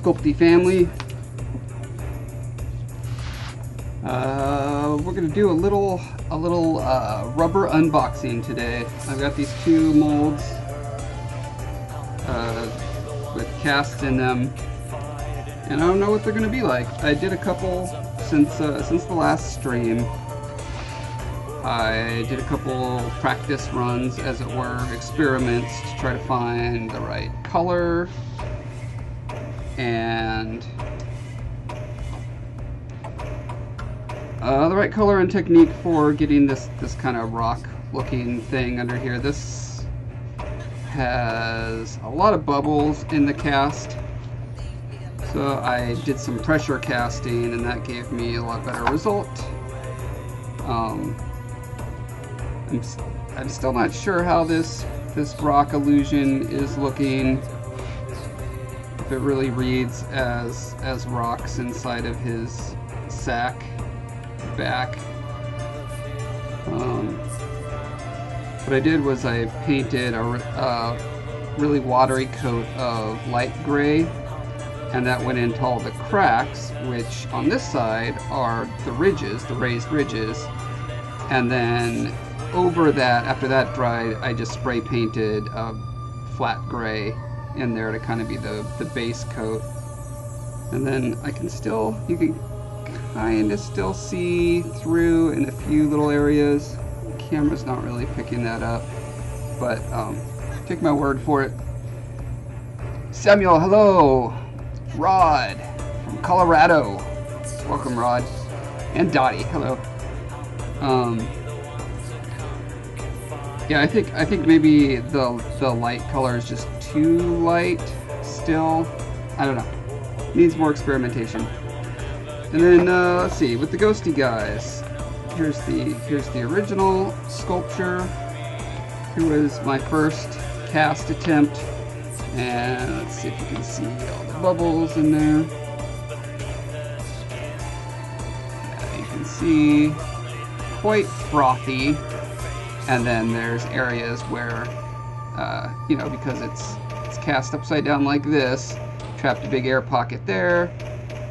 Sculpty family. We're gonna do a little rubber unboxing today. I've got these two molds with casts in them, and I don't know what they're gonna be like. I did a couple since the last stream. I did a couple practice runs, as it were, experiments to try to find the right color and the right color and technique for getting this kind of rock looking thing under here. This has a lot of bubbles in the cast, so I did some pressure casting and that gave me a lot better result. I'm still not sure how this rock illusion is looking. If it really reads as rocks inside of his sack back. What I did was I painted a really watery coat of light gray, and that went into all the cracks, which on this side are the ridges, the raised ridges, and then over that, after that dried, I just spray painted a flat gray in there to kind of be the base coat. And then you can kind of still see through in a few little areas. The camera's not really picking that up, but take my word for it. Samuel, hello. Rod from Colorado. Welcome, Rod. And Dottie, hello. Yeah, I think maybe the light color is just too light still. I don't know. Needs more experimentation. And then let's see, with the ghosty guys. Here's the original sculpture. Here was my first cast attempt. And let's see if you can see all the bubbles in there. Yeah, you can see quite frothy. And then there's areas where, you know, because it's cast upside down like this, trapped a big air pocket there,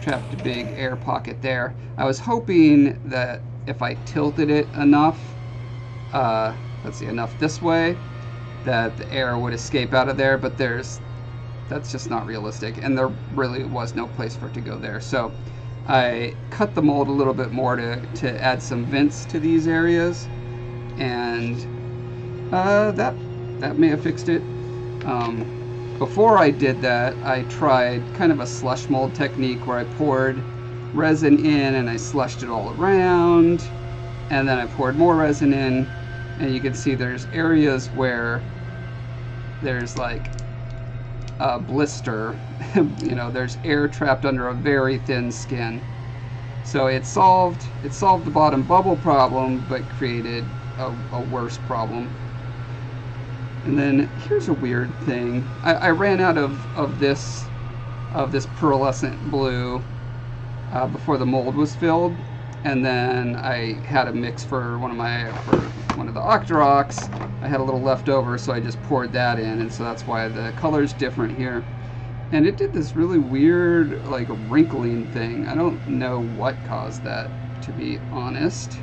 trapped a big air pocket there. I was hoping that if I tilted it enough, let's see, enough this way, that the air would escape out of there, but that's just not realistic, and there really was no place for it to go there. So I cut the mold a little bit more to add some vents to these areas, and that may have fixed it. Before I did that, I tried kind of a slush mold technique where I poured resin in and I slushed it all around, and then I poured more resin in, and you can see there's areas where there's like a blister. You know, there's air trapped under a very thin skin. So it solved the bottom bubble problem, but created a worse problem. And then here's a weird thing. I ran out of this pearlescent blue before the mold was filled, and then I had a mix for one of the Octoroks. I had a little left over, so I just poured that in, and so that's why the color's different here. And it did this really weird, like, wrinkling thing. I don't know what caused that, to be honest.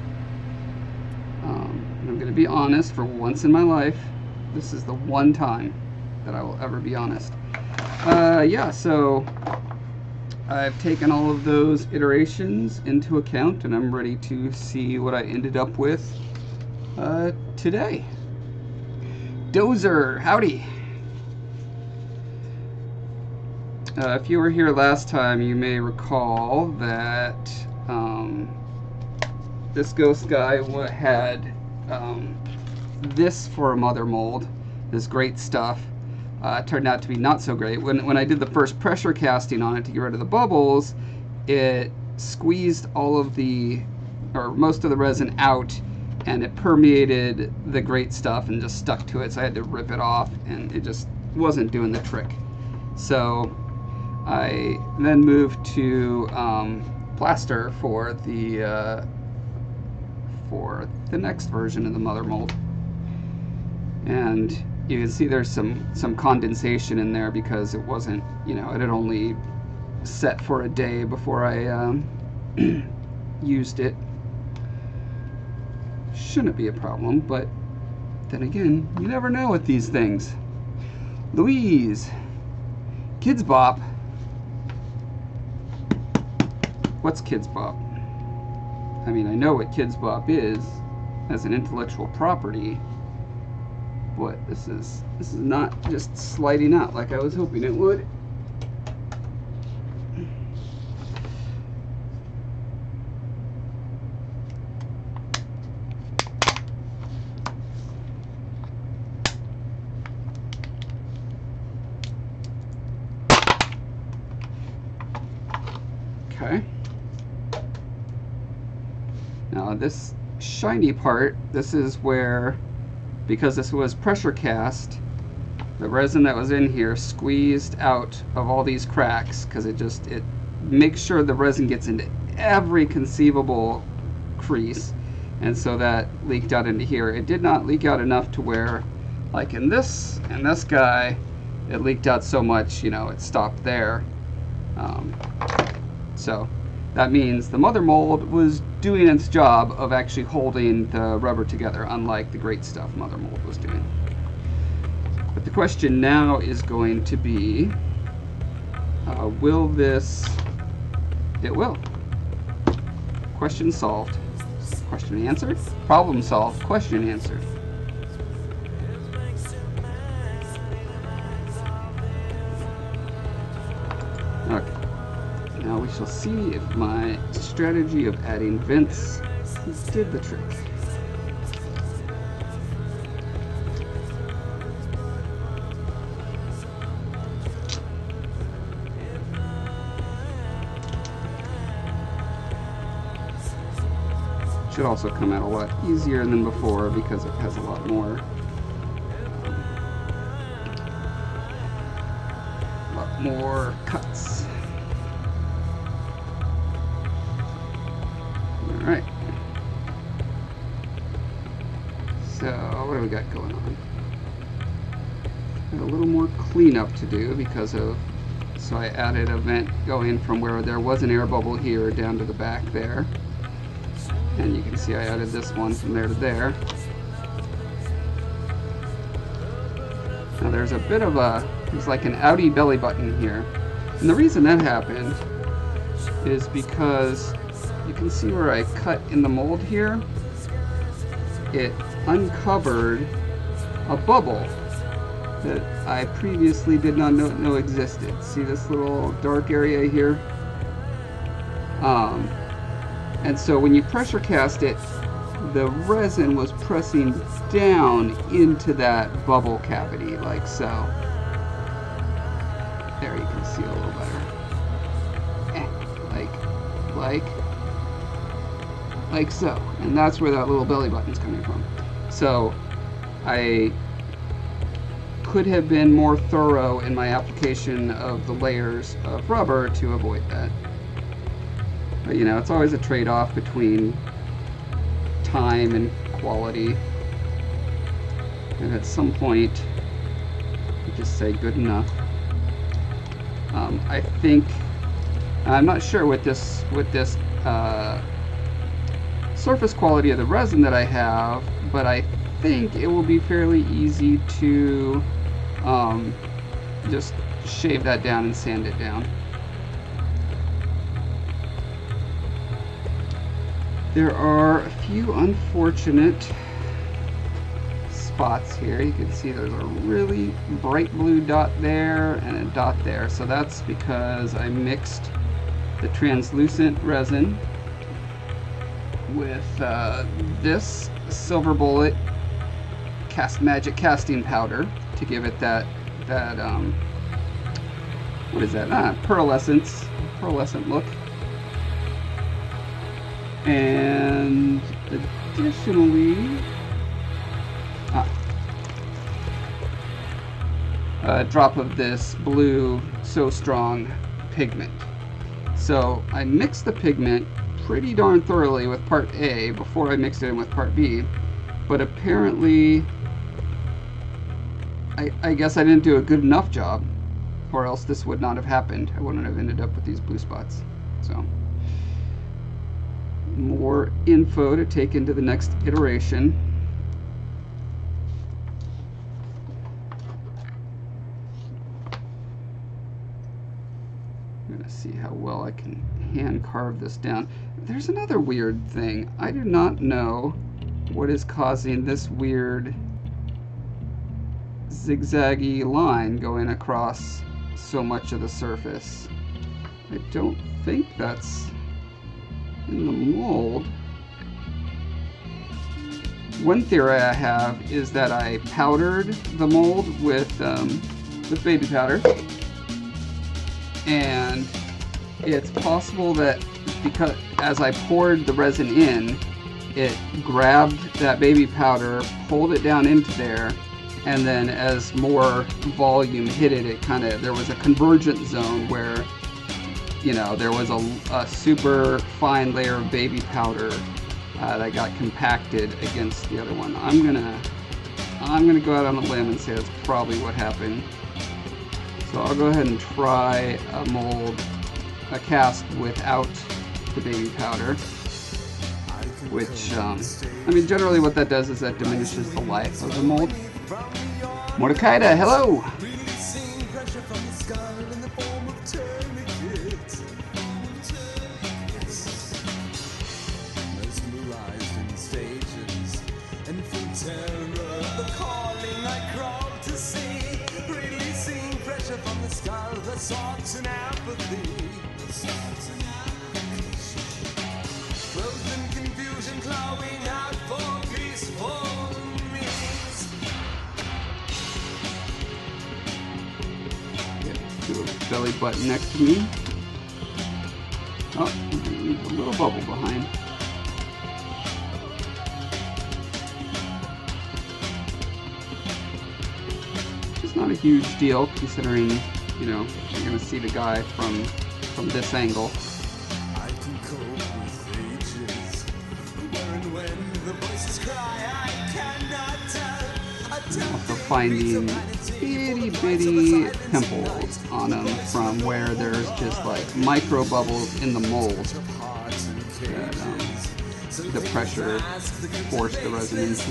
I'm going to be honest for once in my life. This is the one time that I will ever be honest. Yeah, so I've taken all of those iterations into account, and I'm ready to see what I ended up with today. Dozer, howdy. If you were here last time, you may recall that this ghost guy had this for a mother mold, this great stuff. Turned out to be not so great. When I did the first pressure casting on it to get rid of the bubbles, it squeezed all of most of the resin out, and it permeated the great stuff and just stuck to it, so I had to rip it off, and it just wasn't doing the trick. So I then moved to plaster for the next version of the mother mold. And you can see there's some condensation in there because it wasn't, you know, it had only set for a day before I used it. Shouldn't be a problem, but then again, you never know with these things. Louise, Kids Bop. What's Kids Bop? I mean, I know what Kids Bop is as an intellectual property, but this is not just sliding out like I was hoping it would. Okay. Now this shiny part, this is where, because this was pressure cast, the resin that was in here squeezed out of all these cracks, because it makes sure the resin gets into every conceivable crease, and so that leaked out into here. It did not leak out enough to where, like in this guy, it leaked out so much, you know, it stopped there. So that means the mother mold was doing its job of actually holding the rubber together, unlike the great stuff mother mold was doing. But the question now is going to be, will this... It will. Question solved. Question answered. Problem solved. Question answered. Okay. Now we shall see if my strategy of adding vents did the trick. Should also come out a lot easier than before because it has a lot more cuts. Alright. So, what do we got going on? Got a little more cleanup to do because of... So I added a vent going from where there was an air bubble here down to the back there. And you can see I added this one from there to there. Now there's a bit of a... There's like an outie belly button here. And the reason that happened is because... You can see where I cut in the mold here, it uncovered a bubble that I previously did not know existed. See this little dark area here? And so when you pressure cast it, the resin was pressing down into that bubble cavity, like so. There you can see a little better. Like so, and that's where that little belly button's coming from. So I could have been more thorough in my application of the layers of rubber to avoid that. But you know, it's always a trade-off between time and quality, and at some point you just say good enough. I think, I'm not sure with this surface quality of the resin that I have, but I think it will be fairly easy to just shave that down and sand it down. There are a few unfortunate spots here. You can see there's a really bright blue dot there and a dot there. So that's because I mixed the translucent resin with this Silver Bullet Magic Casting Powder to give it that what is that? Pearlescent look. And additionally, a drop of this blue So Strong pigment. So I mixed the pigment pretty darn thoroughly with part A before I mixed it in with part B, but apparently I guess I didn't do a good enough job. or else this would not have happened. I wouldn't have ended up with these blue spots. So, more info to take into the next iteration. I'm going to see how well I can hand carve this down. There's another weird thing. I do not know what is causing this weird zigzaggy line going across so much of the surface. I don't think that's in the mold. One theory I have is that I powdered the mold with baby powder, and it's possible that because as I poured the resin in, it grabbed that baby powder, pulled it down into there, and then as more volume hit it, there was a convergent zone where, you know, there was a super fine layer of baby powder that got compacted against the other one. I'm gonna go out on a limb and say that's probably what happened. So I'll go ahead and try a cast without the baby powder, which, I mean, generally what that does is that diminishes the life of the mold. Mordekaida, hello! Belly button next to me. Oh, leave a little bubble behind. It's not a huge deal considering, you know, you're going to see the guy from this angle. Also finding itty bitty pimples on them from where there's just like micro bubbles in the mold that the pressure forced the resin into.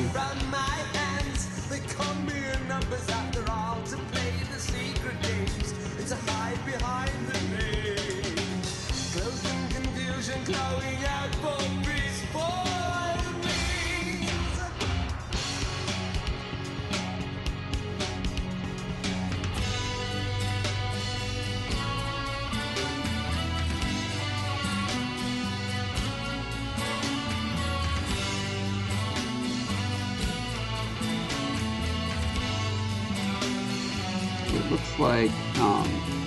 It looks like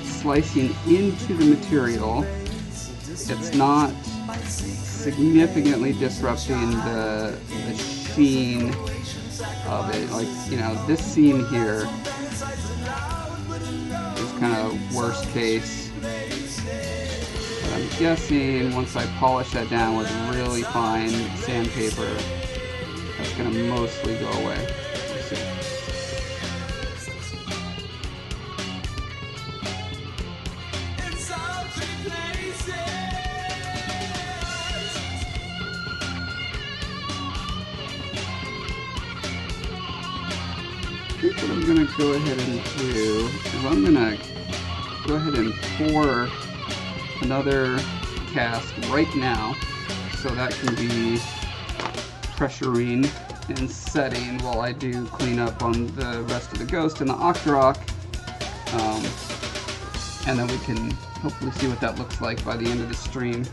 slicing into the material, it's not significantly disrupting the sheen of it. Like, you know, this seam here is kind of worst case. But I'm guessing once I polish that down with really fine sandpaper, that's going to mostly go away. Let's see. I think what I'm going to go ahead and do is I'm going to go ahead and pour another cast right now, so that can be pressuring and setting while I do clean up on the rest of the ghost and the Octorok, and then we can hopefully see what that looks like by the end of the stream.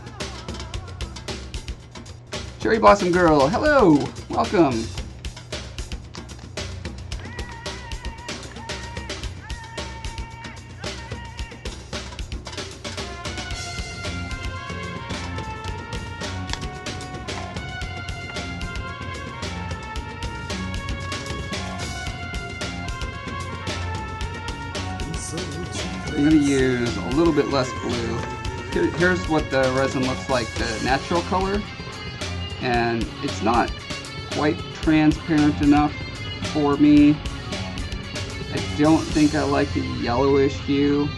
Cherry Blossom Girl, hello! Welcome! I'm going to use a little bit less blue. Here's what the resin looks like, the natural color, and it's not quite transparent enough for me I don't think I like the yellowish hue.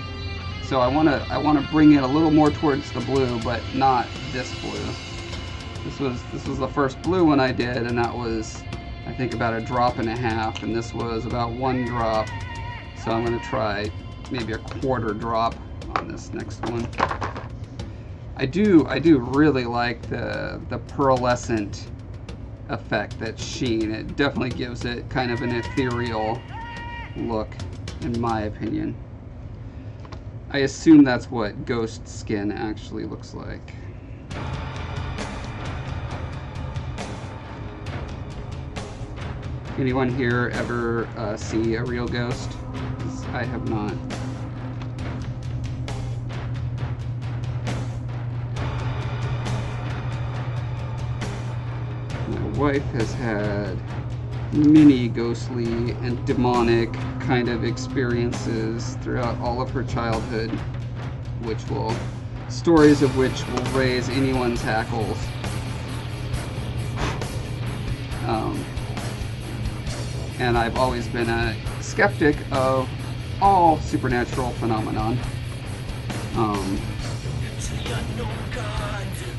So I wanna bring it a little more towards the blue, but not this blue. This was the first blue one I did, and that was, I think, about 1.5 drops, and this was about 1 drop. So I'm gonna try maybe 1/4 drop on this next one. I do really like the pearlescent effect, that sheen. It definitely gives it kind of an ethereal look, in my opinion. I assume that's what ghost skin actually looks like. Anyone here ever see a real ghost? 'Cause I have not. My wife has had many ghostly and demonic kind of experiences throughout all of her childhood, stories of which will raise anyone's hackles. And I've always been a skeptic of all supernatural phenomenon.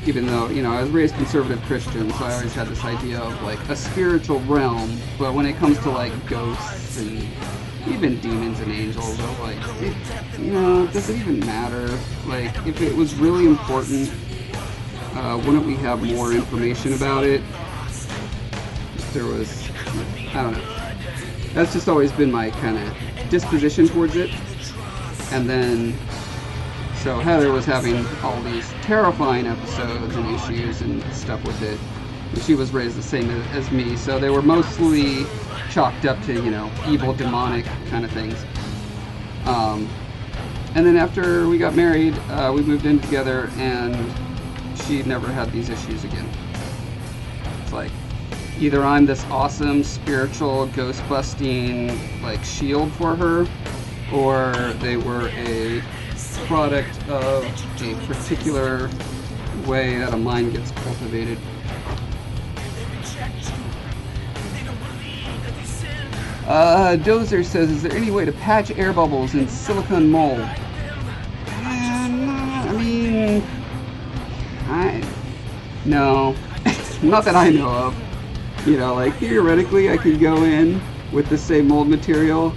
Even though, you know, I was raised conservative Christian, so I always had this idea of like a spiritual realm, but when it comes to like ghosts and even demons and angels, I was like, you know, does it even matter? Like, if it was really important, wouldn't we have more information about it? If there was, I don't know. That's just always been my kind of disposition towards it. And then, so Heather was having all these terrifying episodes and issues and stuff with it. And she was raised the same as me, so they were mostly chalked up to, you know, evil, demonic kind of things. And then after we got married, we moved in together, and she never had these issues again. It's like, either I'm this awesome spiritual ghost-busting like shield for her, or they were a product of a particular way that a mind gets cultivated. Dozer says, is there any way to patch air bubbles in silicone mold? No, not that I know of. You know, like theoretically I could go in with the same mold material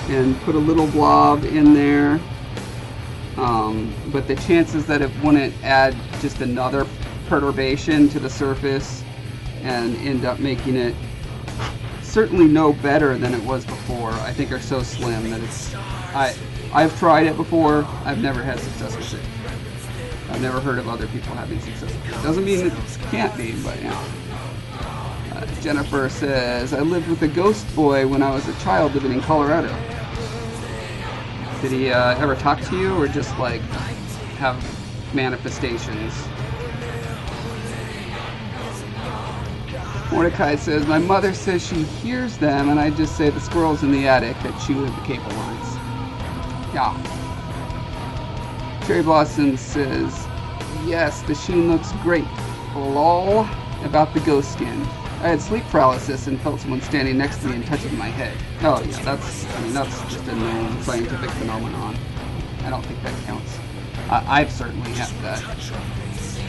and put a little blob in there, but the chances that it wouldn't add just another perturbation to the surface and end up making it certainly no better than it was before, I think are so slim that it's, I've tried it before, I've never had success with it. I've never heard of other people having success with it. Doesn't mean it can't be, but yeah. Jennifer says, I lived with a ghost boy when I was a child living in Colorado. Did he ever talk to you, or just like have manifestations? Mordecai says, my mother says she hears them, and I just say the squirrels in the attic that chew the cable lines. Yeah. Cherry Blossom says, yes, the sheen looks great. Lol. About the ghost skin. I had sleep paralysis and felt someone standing next to me and touching my head. Oh yeah, that's just a known scientific phenomenon. I don't think that counts. I've certainly had that.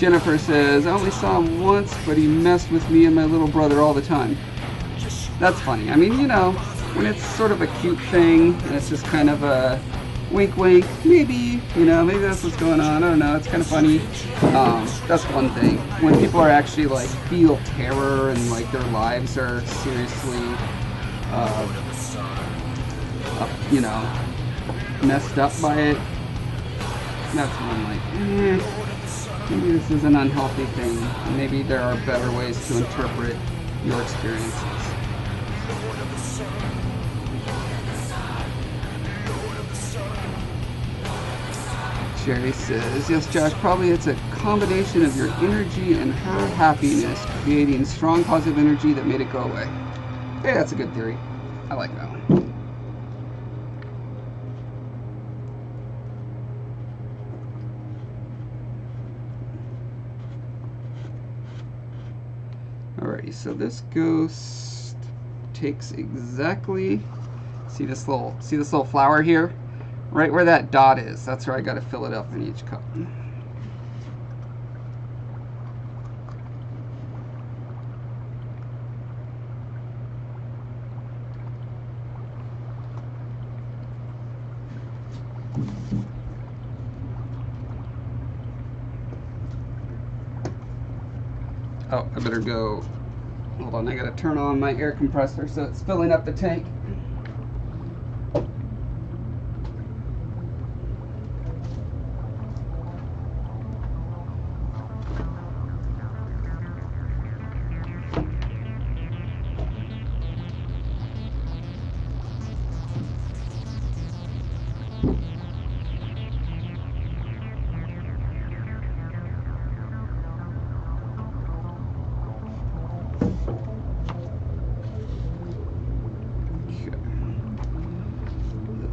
Jennifer says, I only saw him once, but he messed with me and my little brother all the time. That's funny. I mean, you know, when it's sort of a cute thing, and it's just kind of a wink wink, maybe, you know, maybe that's what's going on, I don't know, it's kind of funny. That's one thing. When people are actually like feel terror and like their lives are seriously, you know, messed up by it, that's when I'm like, maybe this is an unhealthy thing. Maybe there are better ways to interpret your experiences. Sherry says, yes, Josh, probably it's a combination of your energy and her happiness, creating strong positive energy that made it go away. Hey, that's a good theory. I like that one. Alrighty, so this ghost takes exactly See this little flower here? Right where that dot is, that's where I got to fill it up in each cup. Oh, I better go. Hold on, I gotta turn on my air compressor so it's filling up the tank.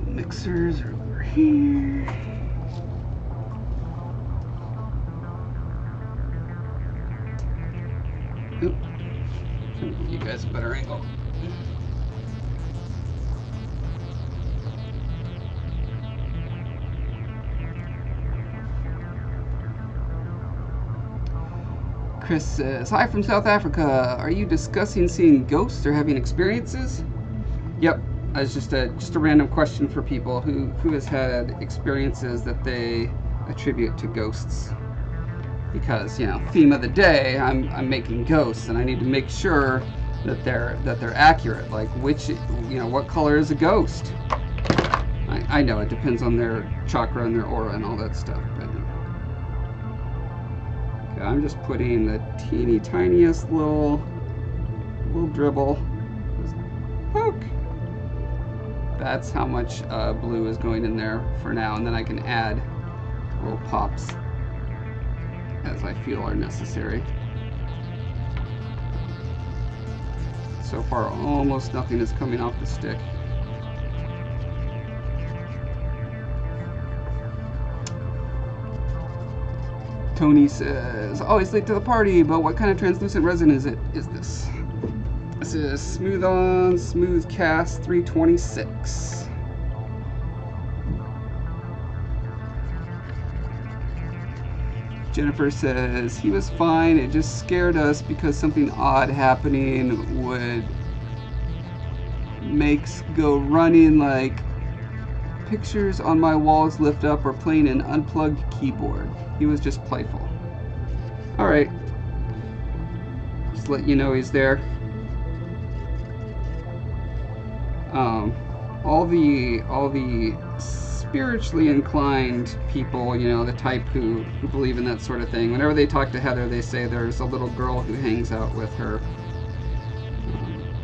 Mixers are over here. Oop. Trying to give you guys a better angle. Chris says, "Hi from South Africa. Are you discussing seeing ghosts or having experiences?" Yep. It's just a random question for people who has had experiences that they attribute to ghosts. Because, you know, theme of the day, I'm making ghosts, and I need to make sure that they're accurate. Like which, you know, what color is a ghost? I know it depends on their chakra and their aura and all that stuff. But okay, I'm just putting the teeny tiniest little dribble. Just poke. That's how much blue is going in there for now, and then I can add little pops as I feel are necessary. So far, almost nothing is coming off the stick. Tony says, "Always late to the party, but what kind of translucent resin is this?" This is Smooth On Smooth Cast 326. Jennifer says, "He was fine. It just scared us because something odd happening would makes go running, like pictures on my walls lift up or playing an unplugged keyboard. He was just playful." All right. Just let you know he's there. All the spiritually inclined people, you know, the type who believe in that sort of thing, whenever they talk to Heather, they say there's a little girl who hangs out with her.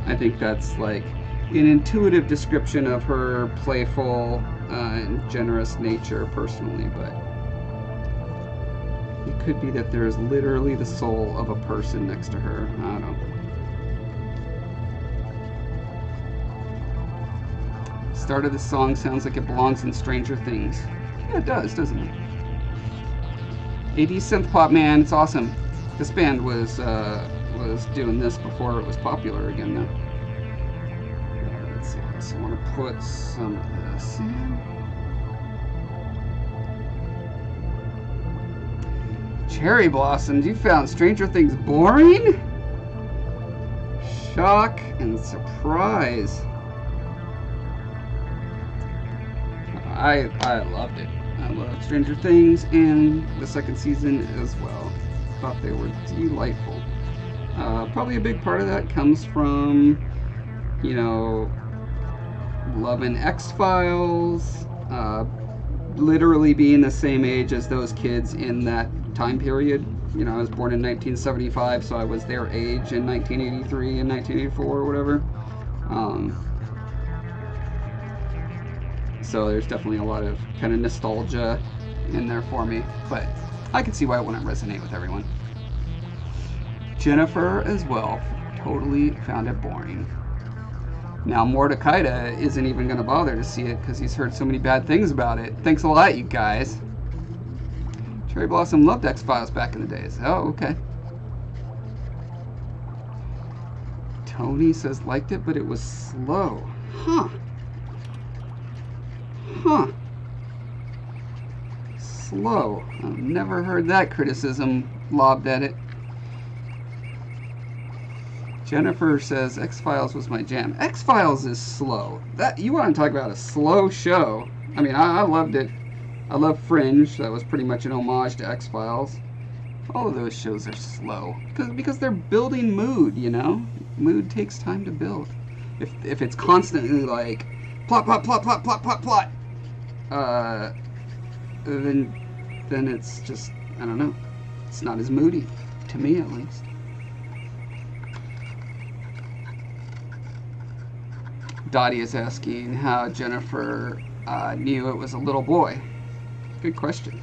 I think that's like an intuitive description of her playful and generous nature personally, but it could be that there's literally the soul of a person next to her. I don't know. Start of the song sounds like it belongs in Stranger Things. Yeah, it does, doesn't it? 80s synth pop, man, it's awesome. This band was doing this before it was popular again, though. Let's see. I also want to put some of this in. Cherry Blossoms, you found Stranger Things boring? Shock and surprise. I loved it. I loved Stranger Things and the second season as well. Thought they were delightful. Probably a big part of that comes from, you know, loving X-Files, literally being the same age as those kids in that time period. You know, I was born in 1975, so I was their age in 1983 and 1984 or whatever. So there's definitely a lot of kind of nostalgia in there for me, but I can see why it wouldn't resonate with everyone. Jennifer as well totally found it boring. Now Mordecai isn't even going to bother to see it because he's heard so many bad things about it. Thanks a lot, you guys. Cherry Blossom loved X-Files back in the days. Oh, okay. Tony says liked it, but it was slow. Huh. Huh. Slow. I've never heard that criticism lobbed at it. Jennifer says X-Files was my jam. X-Files is slow. That, you want to talk about a slow show. I mean, I loved it. I love Fringe. That was pretty much an homage to X-Files. All of those shows are slow. Because they're building mood, you know? Mood takes time to build. If it's constantly like, plot, plot, plot, plot, plot, plot, plot, then it's just, I don't know. It's not as moody. To me, at least. Dottie is asking how Jennifer knew it was a little boy. Good question.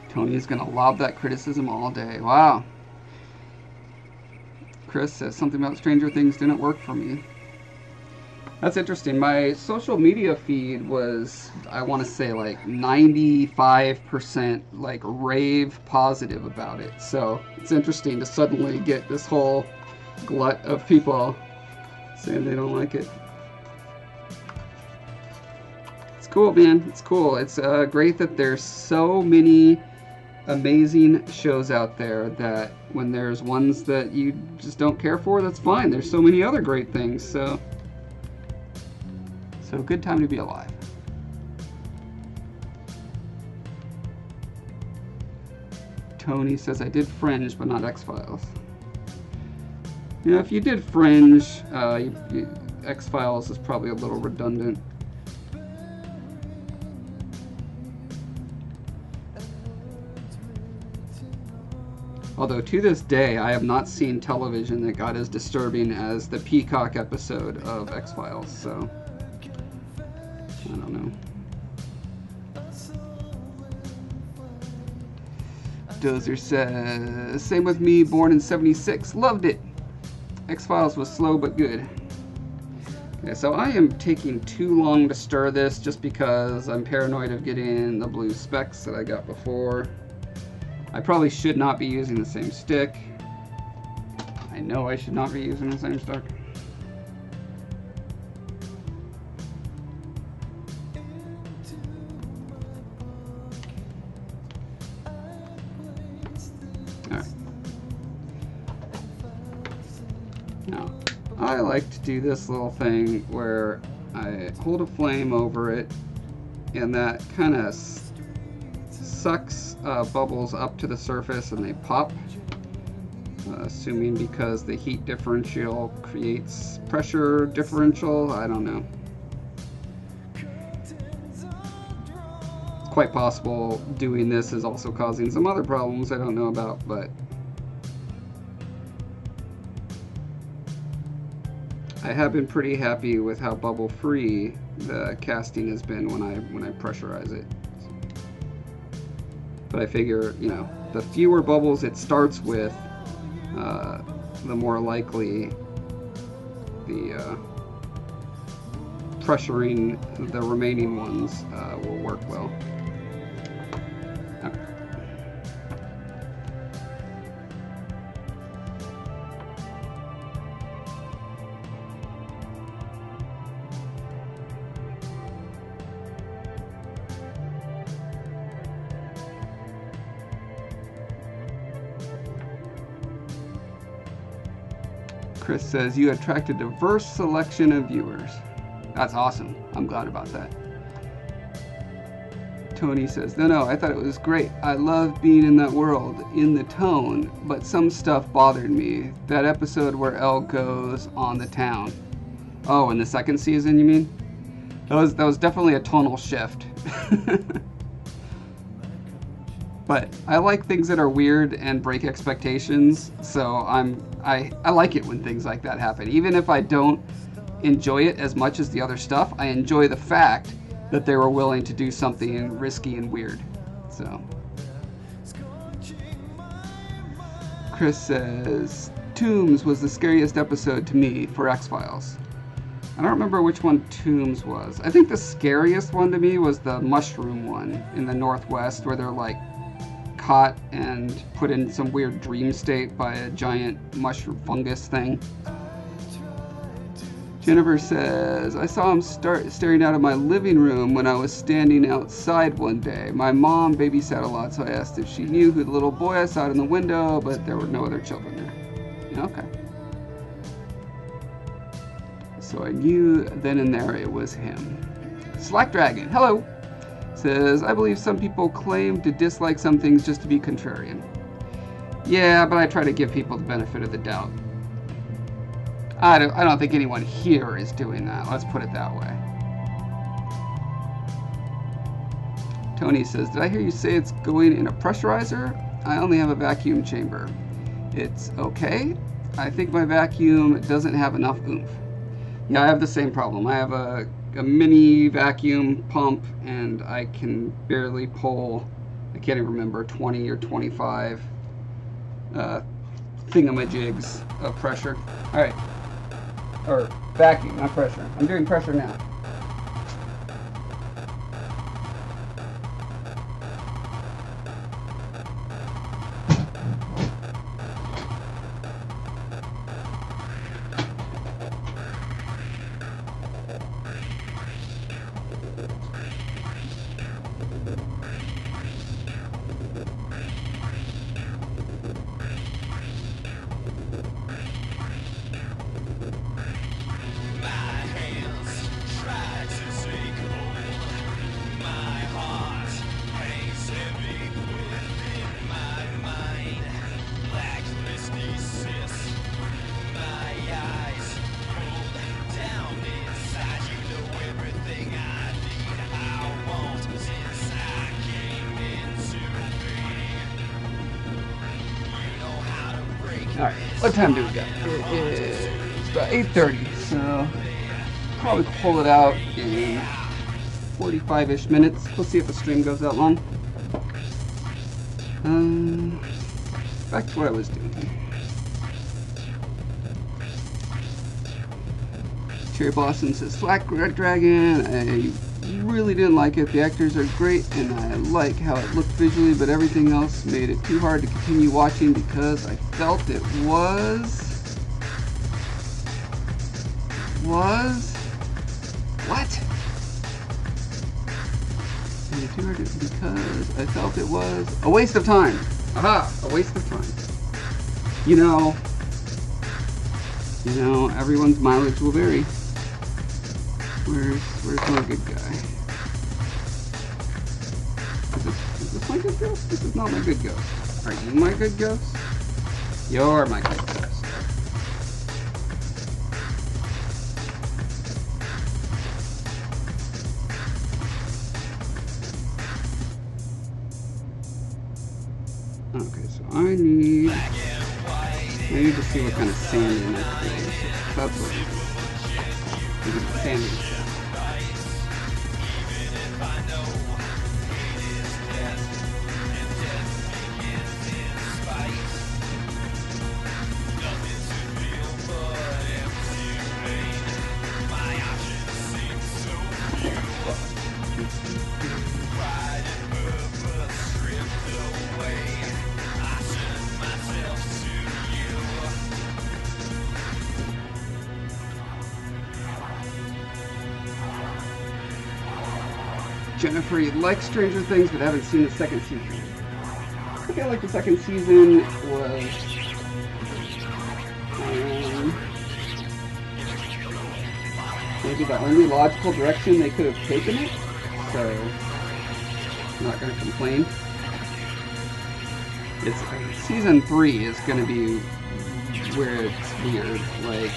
Tony's gonna lob that criticism all day. Wow. Chris says something about Stranger Things didn't work for me. That's interesting. My social media feed was, I want to say, like 95% like rave positive about it. So it's interesting to suddenly get this whole glut of people saying they don't like it. It's cool, man. It's cool. It's great that there's so many amazing shows out there that when there's ones that you just don't care for, that's fine. There's so many other great things. So good time to be alive. Tony says, I did Fringe, but not X-Files. You know, if you did Fringe, X-Files is probably a little redundant. Although to this day, I have not seen television that got as disturbing as the Peacock episode of X-Files, so I don't know. Dozer says, same with me, born in 76, loved it. X-Files was slow but good. Okay, so I am taking too long to stir this just because I'm paranoid of getting the blue specks that I got before. I probably should not be using the same stick. I know I should not be using the same stick. Now, I like to do this little thing where I hold a flame over it and that kind of sucks bubbles up to the surface and they pop, assuming because the heat differential creates pressure differential. I don't know. It's quite possible doing this is also causing some other problems I don't know about, but I have been pretty happy with how bubble free the casting has been when I pressurize it. But I figure, you know, the fewer bubbles it starts with, the more likely the pressuring the remaining ones will work well. Okay. Chris says, you attract a diverse selection of viewers. That's awesome. I'm glad about that. Tony says, no, I thought it was great. I love being in that world, in the tone, but some stuff bothered me. That episode where Elle goes on the town. Oh, in the second season, you mean? That was definitely a tonal shift. But I like things that are weird and break expectations, so I like it when things like that happen. Even if I don't enjoy it as much as the other stuff, I enjoy the fact that they were willing to do something risky and weird. So Chris says, Tombs was the scariest episode to me for X-Files. I don't remember which one Tombs was. I think the scariest one to me was the mushroom one in the Northwest, where they're like caught and put in some weird dream state by a giant mushroom fungus thing. Jennifer says, I saw him staring out of my living room when I was standing outside one day. My mom babysat a lot, so I asked if she knew who the little boy I saw in the window, but there were no other children there. Okay. So I knew then and there it was him. Slack Dragon, hello! Says, I believe some people claim to dislike some things just to be contrarian. Yeah, but I try to give people the benefit of the doubt. I don't think anyone here is doing that. Let's put it that way. Tony says, did I hear you say it's going in a pressurizer? I only have a vacuum chamber. It's okay. I think my vacuum doesn't have enough oomph. Yeah, I have the same problem. I have a mini vacuum pump and I can barely pull, I can't even remember, 20 or 25 thingamajigs of pressure. All right. Or vacuum, not pressure. I'm doing pressure now. Alright, what time do we got? It is about 8:30, so probably pull it out in 45-ish minutes. We'll see if the stream goes that long. Back to what I was doing. Cherry Blossom says, Slack Dragon, I really didn't like it. The actors are great and I like how it looked visually, but everything else made it too hard to continue watching because I felt it was what? Made it too hard because I felt it was a waste of time. Aha, a waste of time. You know, everyone's mileage will vary. Where's my good guy? Is this my good ghost? This is not my good ghost. Are you my good ghost? You're my good ghost. Okay, so I need to see what kind of sanding I can do. That's what it is. Sanding. Jennifer, you like Stranger Things, but haven't seen the second season. I feel like the second season was maybe the only logical direction they could have taken it, so I'm not going to complain. Season 3 is going to be where it's weird, like,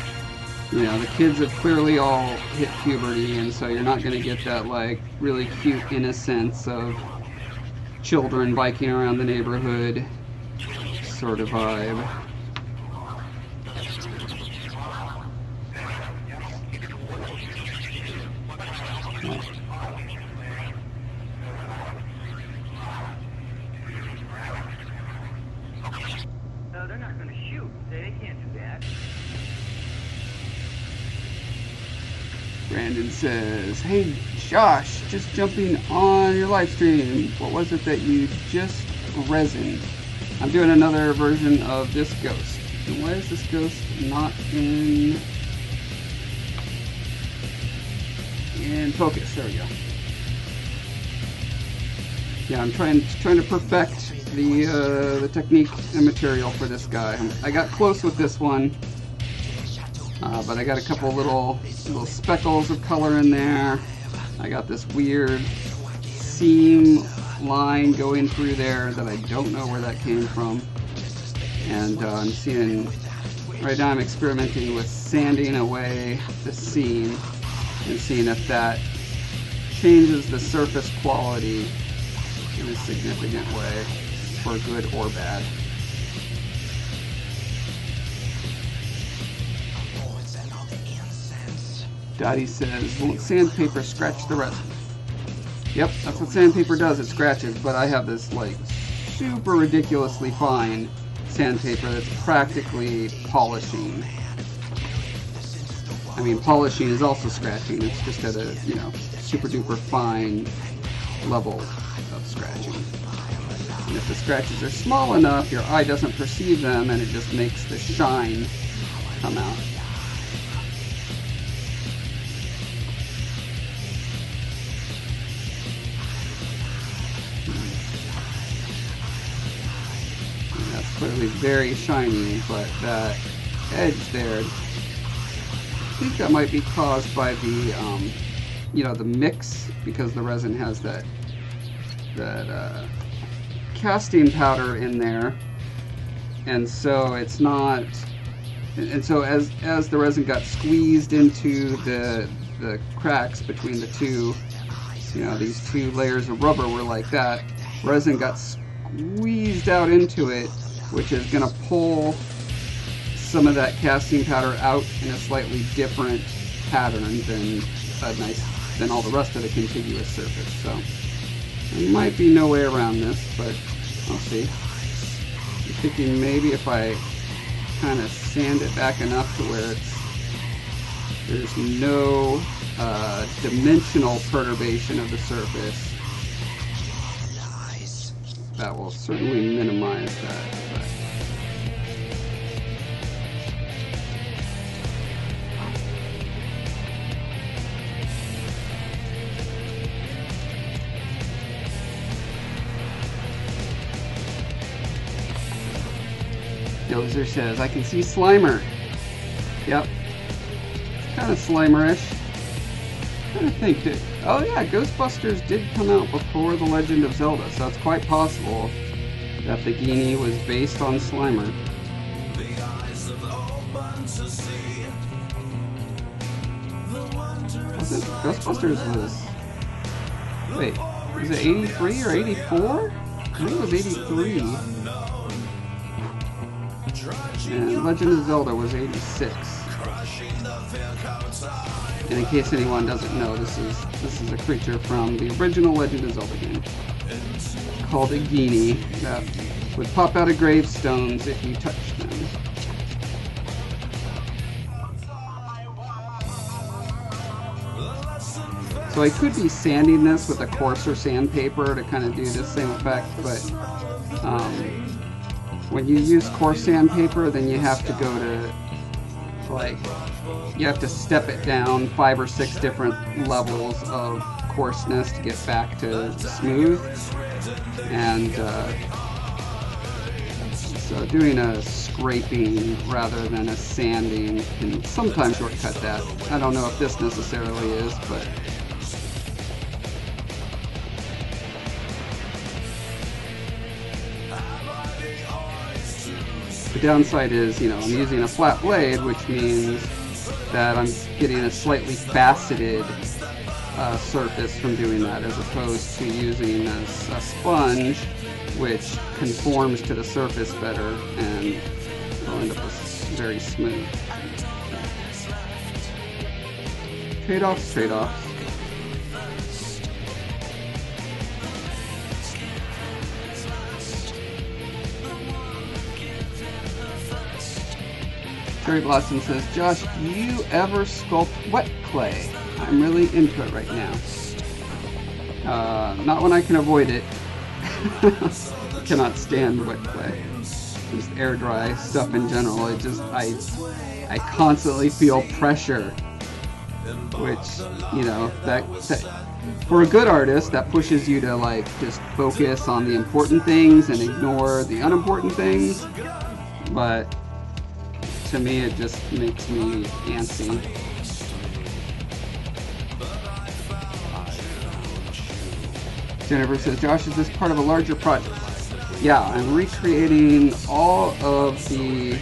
you know, the kids have clearly all hit puberty, and so you're not going to get that, like, really cute innocence of children biking around the neighborhood sort of vibe. No, they're not going to shoot. They can't do that. Brandon says, hey Josh, just jumping on your live stream. What was it that you just resin? I'm doing another version of this ghost. And why is this ghost not in focus? There we go. Yeah, I'm trying to perfect the technique and material for this guy. I got close with this one. But I got a couple little speckles of color in there. I got this weird seam line going through there that I don't know where that came from. And I'm seeing, right now I'm experimenting with sanding away the seam and seeing if that changes the surface quality in a significant way, for good or bad. Dottie says, won't sandpaper scratch the resin? Yep, that's what sandpaper does, it scratches, but I have this like super ridiculously fine sandpaper that's practically polishing. I mean, polishing is also scratching, it's just at a, you know, super duper fine level of scratching. And if the scratches are small enough, your eye doesn't perceive them and it just makes the shine come out. Clearly very shiny, but that edge there, I think that might be caused by the, you know, the mix, because the resin has that casting powder in there, and so it's not, and so as the resin got squeezed into the cracks between the two, you know, these two layers of rubber were like that, resin got squeezed out into it, which is going to pull some of that casting powder out in a slightly different pattern than all the rest of the contiguous surface. So there might be no way around this, but I'll see. I'm thinking maybe if I kind of sand it back enough to where there's no dimensional perturbation of the surface, that will certainly minimize that. Dozer says, I can see Slimer. Yep. It's kind of Slimer-ish. I'm trying to think. Oh yeah, Ghostbusters did come out before The Legend of Zelda, so it's quite possible that the Genie was based on Slimer. Was it? Ghostbusters was... Wait, was it 83 or 84? I think it was 83. And Legend of Zelda was 86. And in case anyone doesn't know, this is a creature from the original Legend of Zelda game called a Genie that would pop out of gravestones if you touched them. So I could be sanding this with a coarser sandpaper to kind of do the same effect, but when you use coarse sandpaper, then you have to go to, like, you have to step it down 5 or 6 different levels of coarseness to get back to smooth. And so doing a scraping rather than a sanding can sometimes shortcut that. I don't know if this necessarily is, but the downside is, you know, I'm using a flat blade, which means that I'm getting a slightly faceted surface from doing that, as opposed to using a sponge, which conforms to the surface better and will end up very smooth. Trade-offs, trade-offs. Cherry Blossom says, Josh, do you ever sculpt wet clay? I'm really into it right now. Not when I can avoid it. Cannot stand wet clay. Just air dry stuff in general. I constantly feel pressure, which, you know, that for a good artist, that pushes you to like just focus on the important things and ignore the unimportant things. But to me, it just makes me antsy. Jennifer says, Josh, is this part of a larger project? Yeah, I'm recreating all of the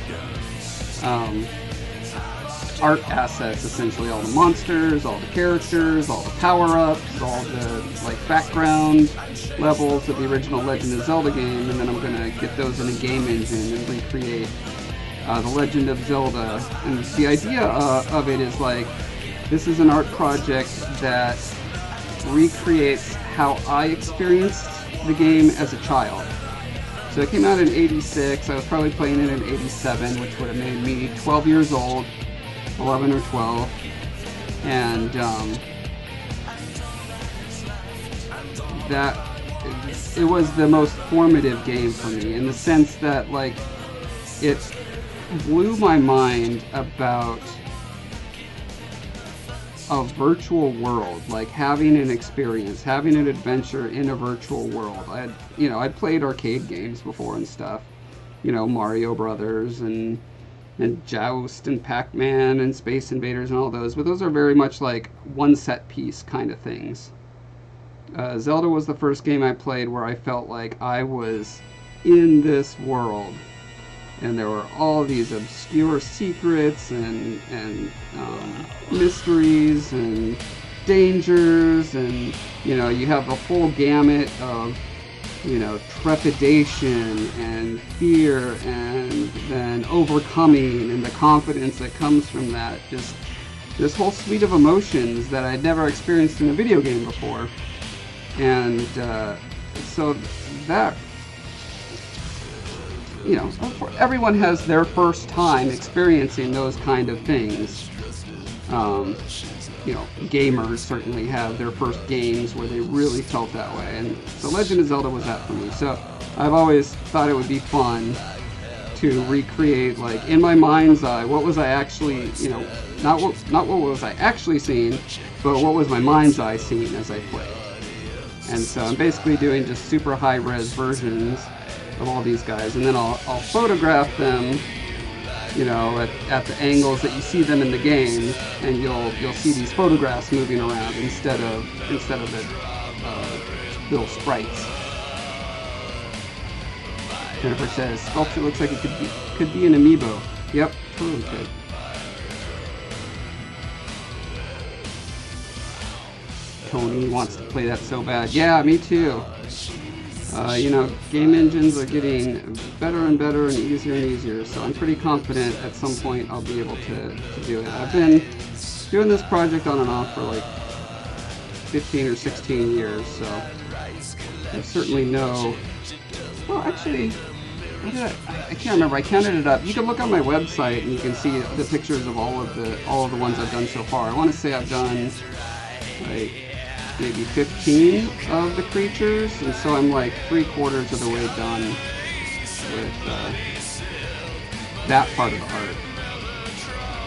art assets, essentially all the monsters, all the characters, all the power-ups, all the like background levels of the original Legend of Zelda game, and then I'm gonna get those in a game engine and recreate the Legend of Zelda. And the idea of it is like, this is an art project that recreates how I experienced the game as a child. So it came out in '86. I was probably playing it in '87, which would have made me 12 years old, 11 or 12, and that it was the most formative game for me in the sense that like it blew my mind about a virtual world, like having an experience, having an adventure in a virtual world. I'd played arcade games before and stuff, you know, Mario Brothers and Joust and Pac-Man and Space Invaders and all those, but those are very much like one set piece kind of things. Zelda was the first game I played where I felt like I was in this world, and there were all these obscure secrets and mysteries and dangers, and you know, you have the whole gamut of, you know, trepidation and fear and then overcoming and the confidence that comes from that. Just this whole suite of emotions that I'd never experienced in a video game before. And so that, you know, everyone has their first time experiencing those kind of things. You know, gamers certainly have their first games where they really felt that way, and The Legend of Zelda was that for me. So I've always thought it would be fun to recreate, like, in my mind's eye, what was I actually, you know, not what was I actually seeing, but what was my mind's eye seeing as I played. And so I'm basically doing just super high-res versions of all these guys, and then I'll photograph them, you know, at the angles that you see them in the game, and you'll see these photographs moving around instead of the little sprites. Jennifer says, sculpture looks like it could be an amiibo. Yep, totally could. Tony wants to play that so bad. Yeah, me too. You know, game engines are getting better and better and easier, so I'm pretty confident at some point I'll be able to do it. I've been doing this project on and off for like 15 or 16 years, so I certainly know. Well, actually, I can't remember. I counted it up. You can look on my website and you can see the pictures of all of the ones I've done so far. I want to say I've done like maybe 15 of the creatures, and so I'm like 3/4 of the way done with that part of the art.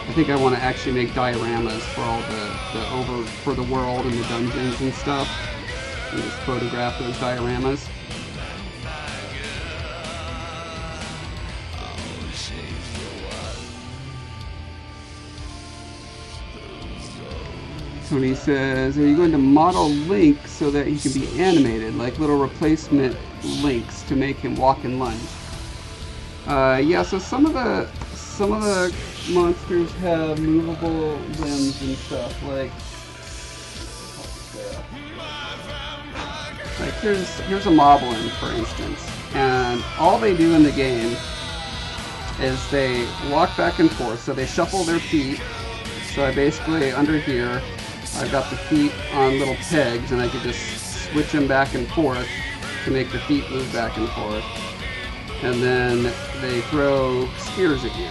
I think I want to actually make dioramas for all for the world and the dungeons and stuff, and just photograph those dioramas. Tony says, are you going to model Link so that he can be animated, like little replacement Links to make him walk and lunge? Yeah, so some of the monsters have movable limbs and stuff, like here's a Moblin, for instance, and all they do in the game is they walk back and forth, so they shuffle their feet. So I basically, under here, I've got the feet on little pegs, and I could just switch them back and forth to make the feet move back and forth. And then they throw spears at you.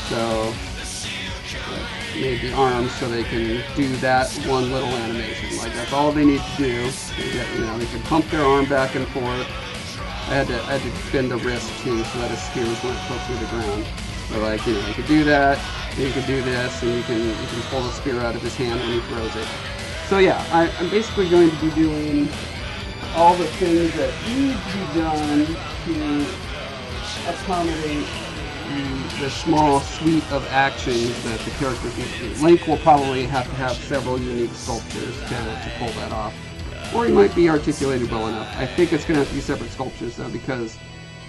So made the arms so they can do that one little animation. Like that's all they need to do. They can pump their arm back and forth. I had to bend the wrist too so that his spears went close to the ground. But like, you could do that, and you can do this, and you can pull the spear out of his hand when he throws it. So yeah, I'm basically going to be doing all the things that need to be done to accommodate the small suite of actions that the characters need to do. Link will probably have to have several unique sculptures to pull that off. Or he might be articulated well enough. I think it's going to have to be separate sculptures though, because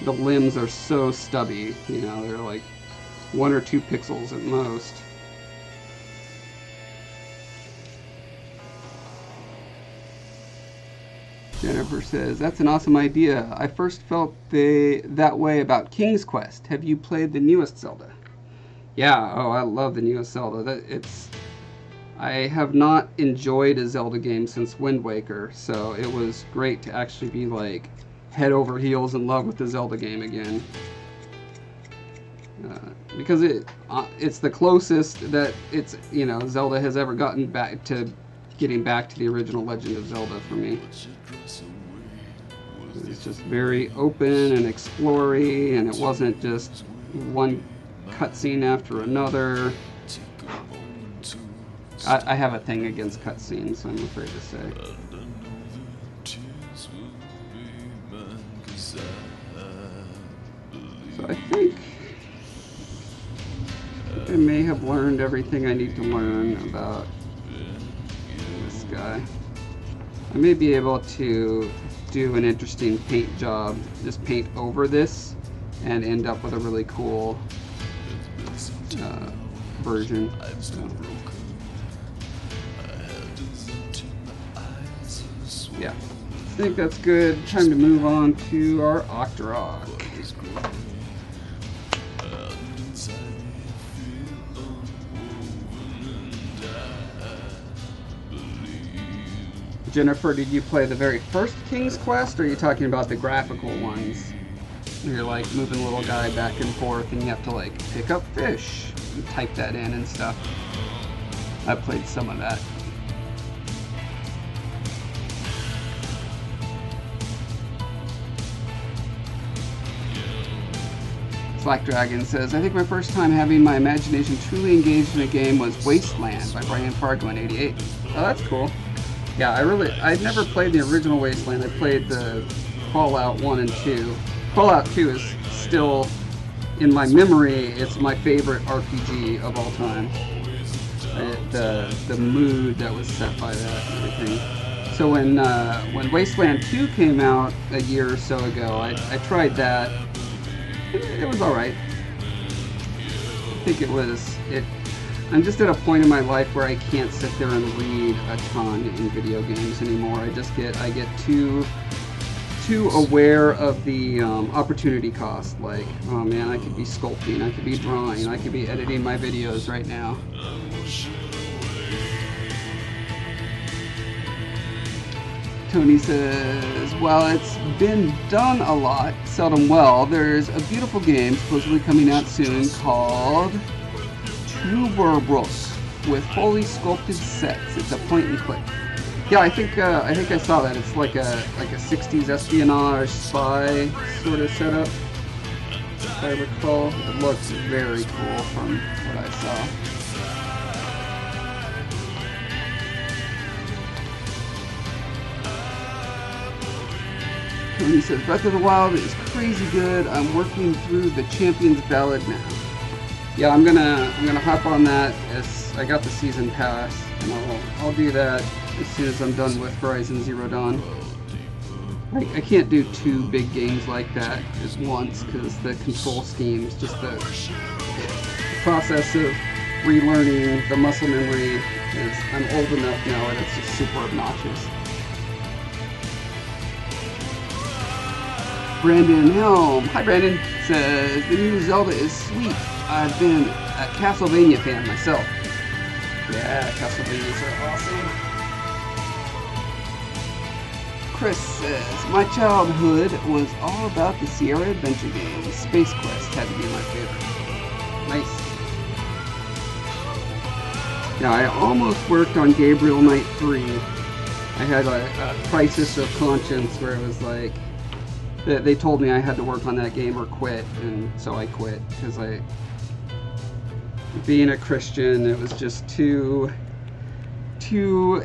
the limbs are so stubby. They're like 1 or 2 pixels at most. Jennifer says, that's an awesome idea. I first felt that way about King's Quest. Have you played the newest Zelda? Yeah, oh, I love the newest Zelda. I have not enjoyed a Zelda game since Wind Waker, so it was great to actually be like head over heels in love with the Zelda game again. Because it's the closest that Zelda has ever gotten back to getting back to the original Legend of Zelda for me. It's just very open and explory, and it wasn't just one cutscene after another. I have a thing against cutscenes, I'm afraid to say. So I think I may have learned everything I need to learn about this guy. I may be able to do an interesting paint job, just paint over this, and end up with a really cool version. So. Yeah, I think that's good. Time to move on to our Octorok. Jennifer, did you play the very first King's Quest, or are you talking about the graphical ones? You're like moving a little guy back and forth and you have to like pick up fish and type that in and stuff. I played some of that. Slack Dragon says, I think my first time having my imagination truly engaged in a game was Wasteland by Brian Fargo in '88. Oh, that's cool. Yeah, I'd never played the original Wasteland. I played the Fallout 1 and 2. Fallout 2 is still, in my memory, it's my favorite RPG of all time. The mood that was set by that and everything. So when Wasteland 2 came out a year or so ago, I tried that. It was alright. I think I'm just at a point in my life where I can't sit there and read a ton in video games anymore. I get too aware of the opportunity cost. Like, oh man, I could be sculpting, I could be drawing, I could be editing my videos right now. Tony says, while it's been done a lot, seldom well, there's a beautiful game supposedly coming out soon called Troubleshooting with fully sculpted sets. It's a point and click. Yeah, I think I saw that. It's like a 60s espionage spy sort of setup, if I recall. It looks very cool from what I saw. Tony says, Breath of the Wild is crazy good. I'm working through the Champion's Ballad now. Yeah, I'm gonna hop on that as I got the season pass, and I'll do that as soon as I'm done with Horizon Zero Dawn. I can't do 2 big games like that at once because the control schemes, just the process of relearning the muscle memory is, I'm old enough now and it's just super obnoxious. Brandon Helm, hi Brandon, says, the new Zelda is sweet. I've been a Castlevania fan myself. Yeah, Castlevanias are awesome. Chris says, my childhood was all about the Sierra Adventure games. Space Quest had to be my favorite. Nice. Yeah, I almost worked on Gabriel Knight 3. I had a crisis of conscience where it was like, they told me I had to work on that game or quit, and so I quit, because being a Christian, it was just too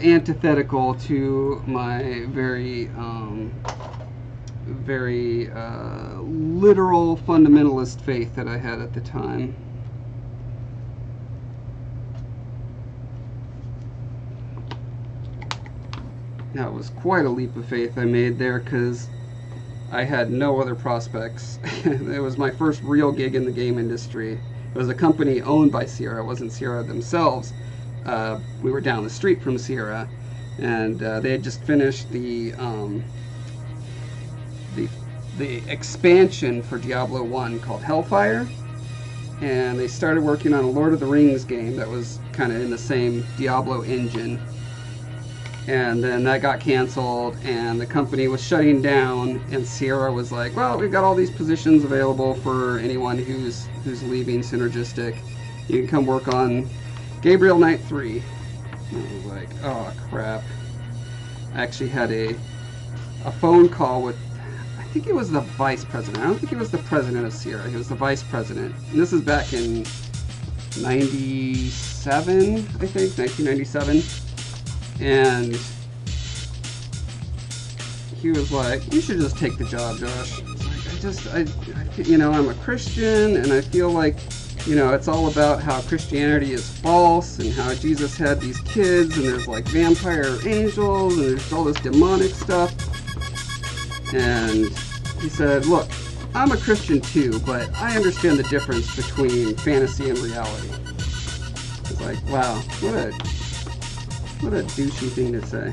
antithetical to my very literal fundamentalist faith that I had at the time. That was quite a leap of faith I made there, because I had no other prospects. It was my first real gig in the game industry. It was a company owned by Sierra. It wasn't Sierra themselves. We were down the street from Sierra, and they had just finished the expansion for Diablo 1 called Hellfire, and they started working on a Lord of the Rings game that was kind of in the same Diablo engine. And then that got canceled, and the company was shutting down, and Sierra was like, well, we've got all these positions available for anyone who's leaving Synergistic. You can come work on Gabriel Knight 3. And I was like, oh crap. I actually had a phone call with, I think it was the vice president. I don't think he was the president of Sierra. He was the vice president. And this is back in 97, I think, 1997. And he was like, you should just take the job, Josh. It's like, you know, I'm a Christian, and I feel like, you know, it's all about how Christianity is false, and how Jesus had these kids, and there's like vampire angels, and there's all this demonic stuff. And he said, look, I'm a Christian too, but I understand the difference between fantasy and reality. It's like, wow, what a douchey thing to say.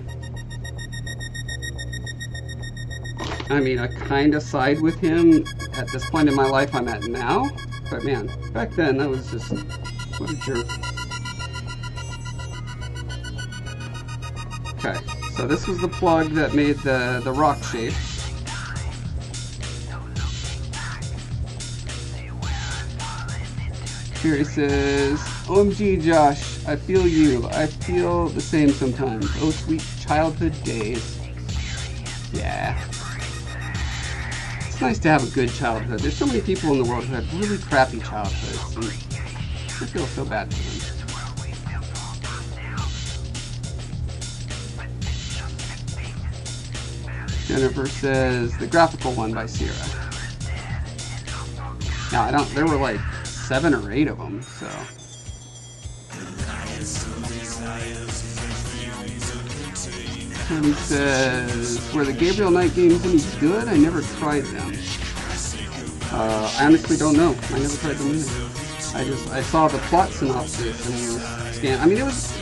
I mean, I kind of side with him at this point in my life I'm at now, but man, back then that was just, what a jerk. Okay, so this was the plug that made the rock shape. Here he says, OMG Josh, I feel you. I feel the same sometimes. Oh sweet childhood days. Yeah. It's nice to have a good childhood. There's so many people in the world who have really crappy childhoods, and I feel so bad for them. Jennifer says, the graphical one by Sierra. Now, there were like 7 or 8 of them, so. Tony says, were the Gabriel Knight games any good? I never tried them. I honestly don't know. I never tried them either. I saw the plot synopsis and scan. I mean, it was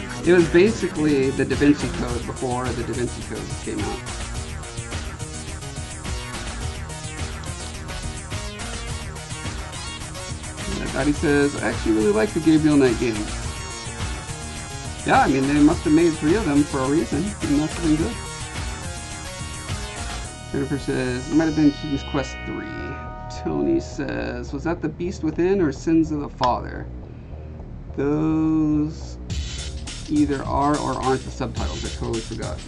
basically the Da Vinci Code before the Da Vinci Code came out. Daddy says, I actually really like the Gabriel Knight games. Yeah, I mean, they must have made 3 of them for a reason. It must have been good. Jennifer says, it might have been King's Quest 3. Tony says, was that The Beast Within or Sins of the Father? Those either are or aren't the subtitles. I totally forgot.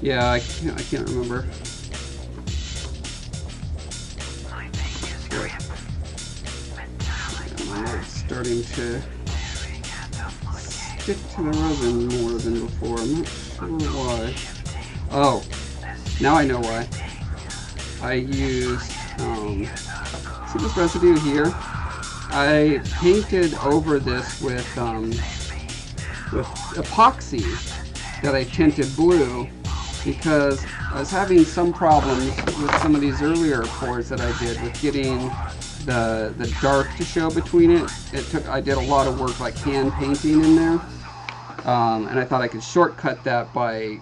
Yeah, I can't remember. Starting to stick to the resin more than before. I'm not sure why. Oh, now I know why. I used, see this residue here? I painted over this with epoxy that I tinted blue because I was having some problems with some of these earlier pours that I did with getting the dark to show between it. I did a lot of work like hand painting in there, and I thought I could shortcut that by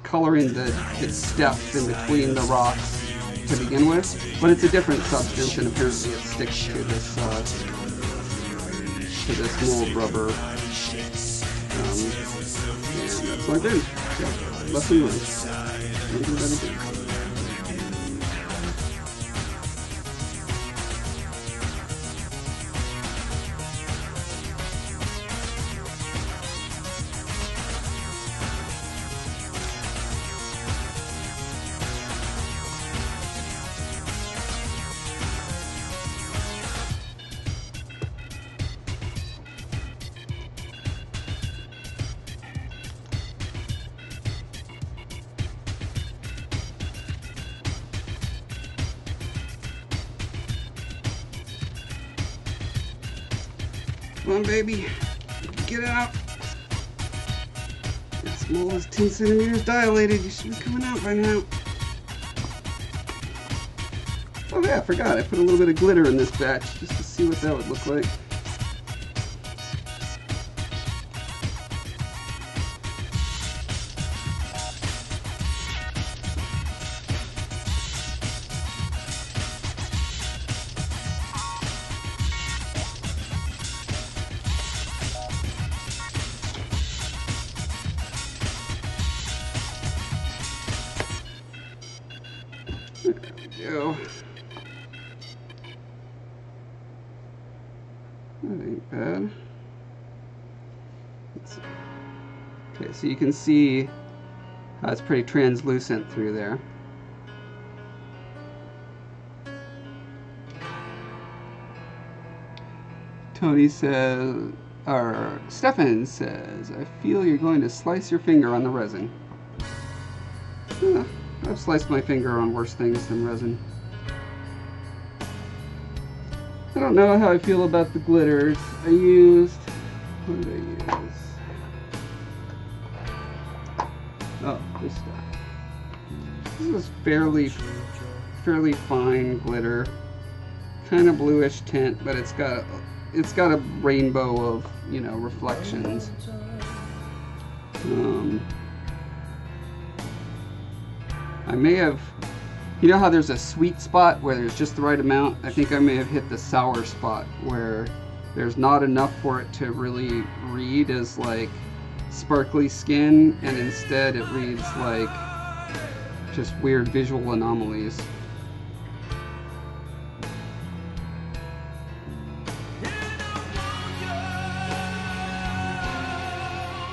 coloring the steps in between the rocks to begin with. But it's a different substance, and apparently it sticks to this mold rubber. And that's what I did. Yeah, lesson learned. Come on, baby. Get out. This mold is 10 centimeters dilated. You should be coming out by now. Oh yeah, I forgot. I put a little bit of glitter in this batch just to see what that would look like. Go. That ain't bad. Okay, so you can see how it's pretty translucent through there. Tony says, or Stefan says, I feel you're going to slice your finger on the resin. I've sliced my finger on worse things than resin. I don't know how I feel about the glitters. I used... What did I use? Oh, this stuff. This is fairly fine glitter. Kind of bluish tint, but it's got a rainbow of, you know, reflections. I may have, you know how there's a sweet spot where there's just the right amount? I think I may have hit the sour spot where there's not enough for it to really read as like sparkly skin, and instead it reads like just weird visual anomalies.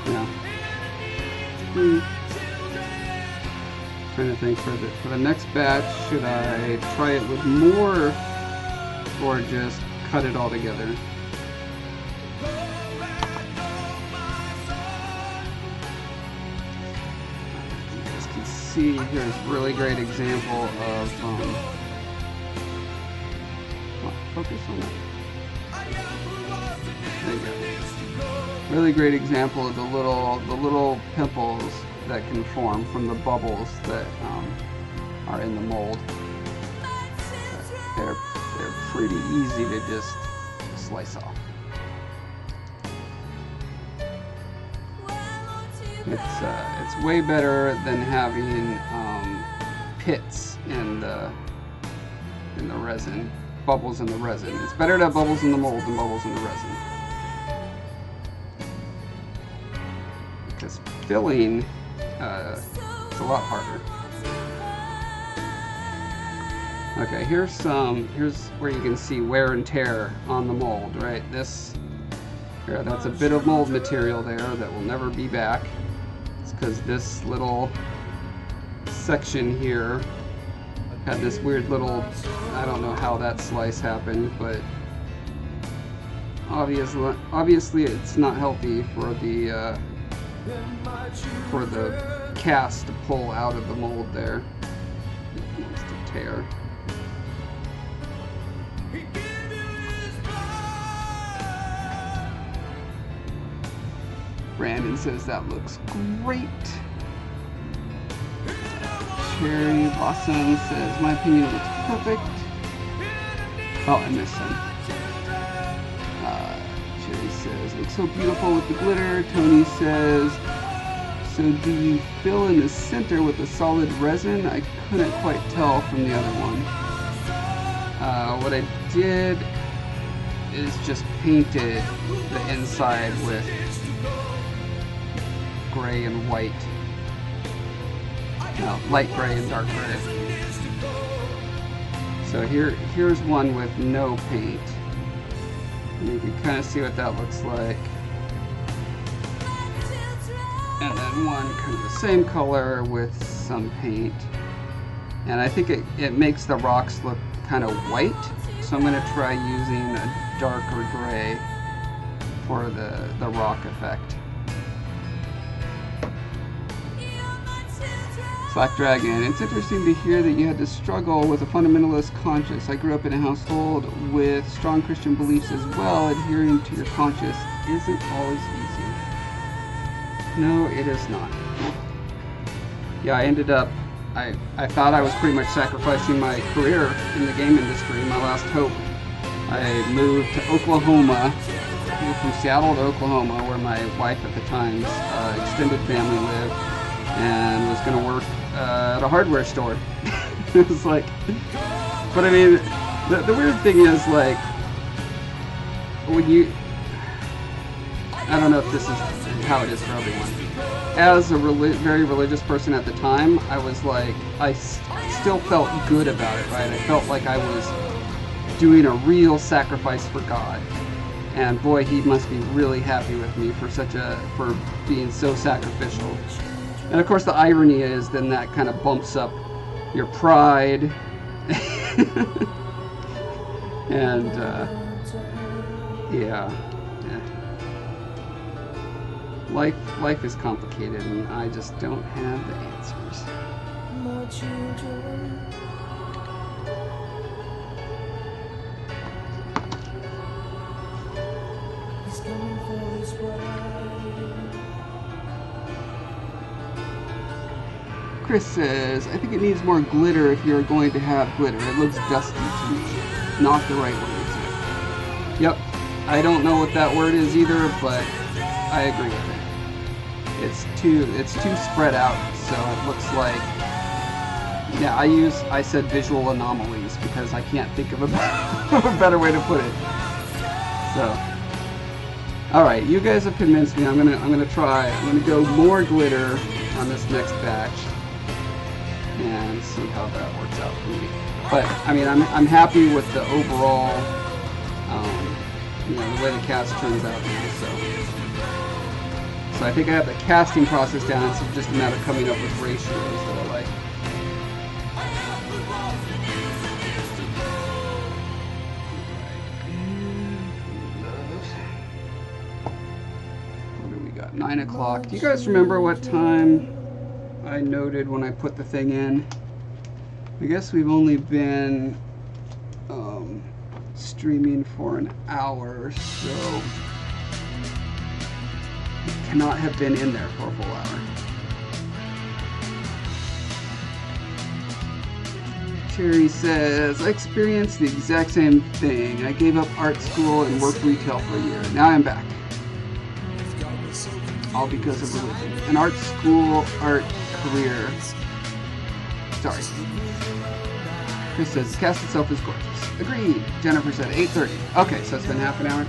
Yeah. Trying to think for the next batch, should I try it with more or just cut it all together? You guys can see here's a really great example of focus on that. There you go. Really great example of the little pimples that can form from the bubbles that are in the mold. They're pretty easy to just slice off. It's way better than having pits in the resin, bubbles in the resin. It's better to have bubbles in the mold than bubbles in the resin. Because filling it's a lot harder. Okay, here's where you can see wear and tear on the mold, right? That's a bit of mold material there that will never be back. It's because this little section here had this weird little, I don't know how that slice happened, but obviously it's not healthy for the cast to pull out of the mold there. It wants to tear. Brandon says that looks great. Cherry Blossom says my opinion looks perfect. Oh, I missed some. Cherry says looks so beautiful with the glitter. Tony says, so do you fill in the center with a solid resin? I couldn't quite tell from the other one. What I did is just painted the inside with gray and white. No, light gray and dark gray. So here's one with no paint. And you can kind of see what that looks like. And then one kind of the same color with some paint. And I think it makes the rocks look kind of white. So I'm going to try using a darker gray for the rock effect. Slack Dragon. It's interesting to hear that you had to struggle with a fundamentalist conscience. I grew up in a household with strong Christian beliefs as well. Adhering to your conscience isn't always easy. No, it is not. Yeah, I ended up, I thought I was pretty much sacrificing my career in the game industry, my last hope. I moved to Oklahoma, moved from Seattle to Oklahoma, where my wife at the time's extended family lived, and was going to work at a hardware store. It was like, but I mean, the weird thing is, like, when you, I don't know if this is how it is for everyone. As a very religious person at the time, I was like, I still felt good about it, right? I felt like I was doing a real sacrifice for God. And boy, he must be really happy with me for being so sacrificial. And of course the irony is then that kind of bumps up your pride. And yeah. Life is complicated, and I just don't have the answers. Chris says, I think it needs more glitter if you're going to have glitter. It looks dusty to me. Not the right word. Yep. I don't know what that word is either, but I agree with it. It's too spread out, so it looks like, yeah, I said visual anomalies because I can't think of a better way to put it. So, all right, you guys have convinced me. I'm gonna try. I'm gonna go more glitter on this next batch and see how that works out for me. But I mean, I'm happy with the overall, you know, the way the cast turns out now. So I think I have the casting process down. It's just a matter of coming up with ratios that I like. What do we got? 9 o'clock. Do you guys remember what time I noted when I put the thing in? I guess we've only been streaming for an hour, so it cannot have been in there for a full hour. Terry says, I experienced the exact same thing. I gave up art school and worked retail for a year. Now I'm back. All because of religion. An art school, art career. Sorry. Chris says, the cast itself is gorgeous. Agreed. Jennifer said 8:30. Okay, so it's been half an hour.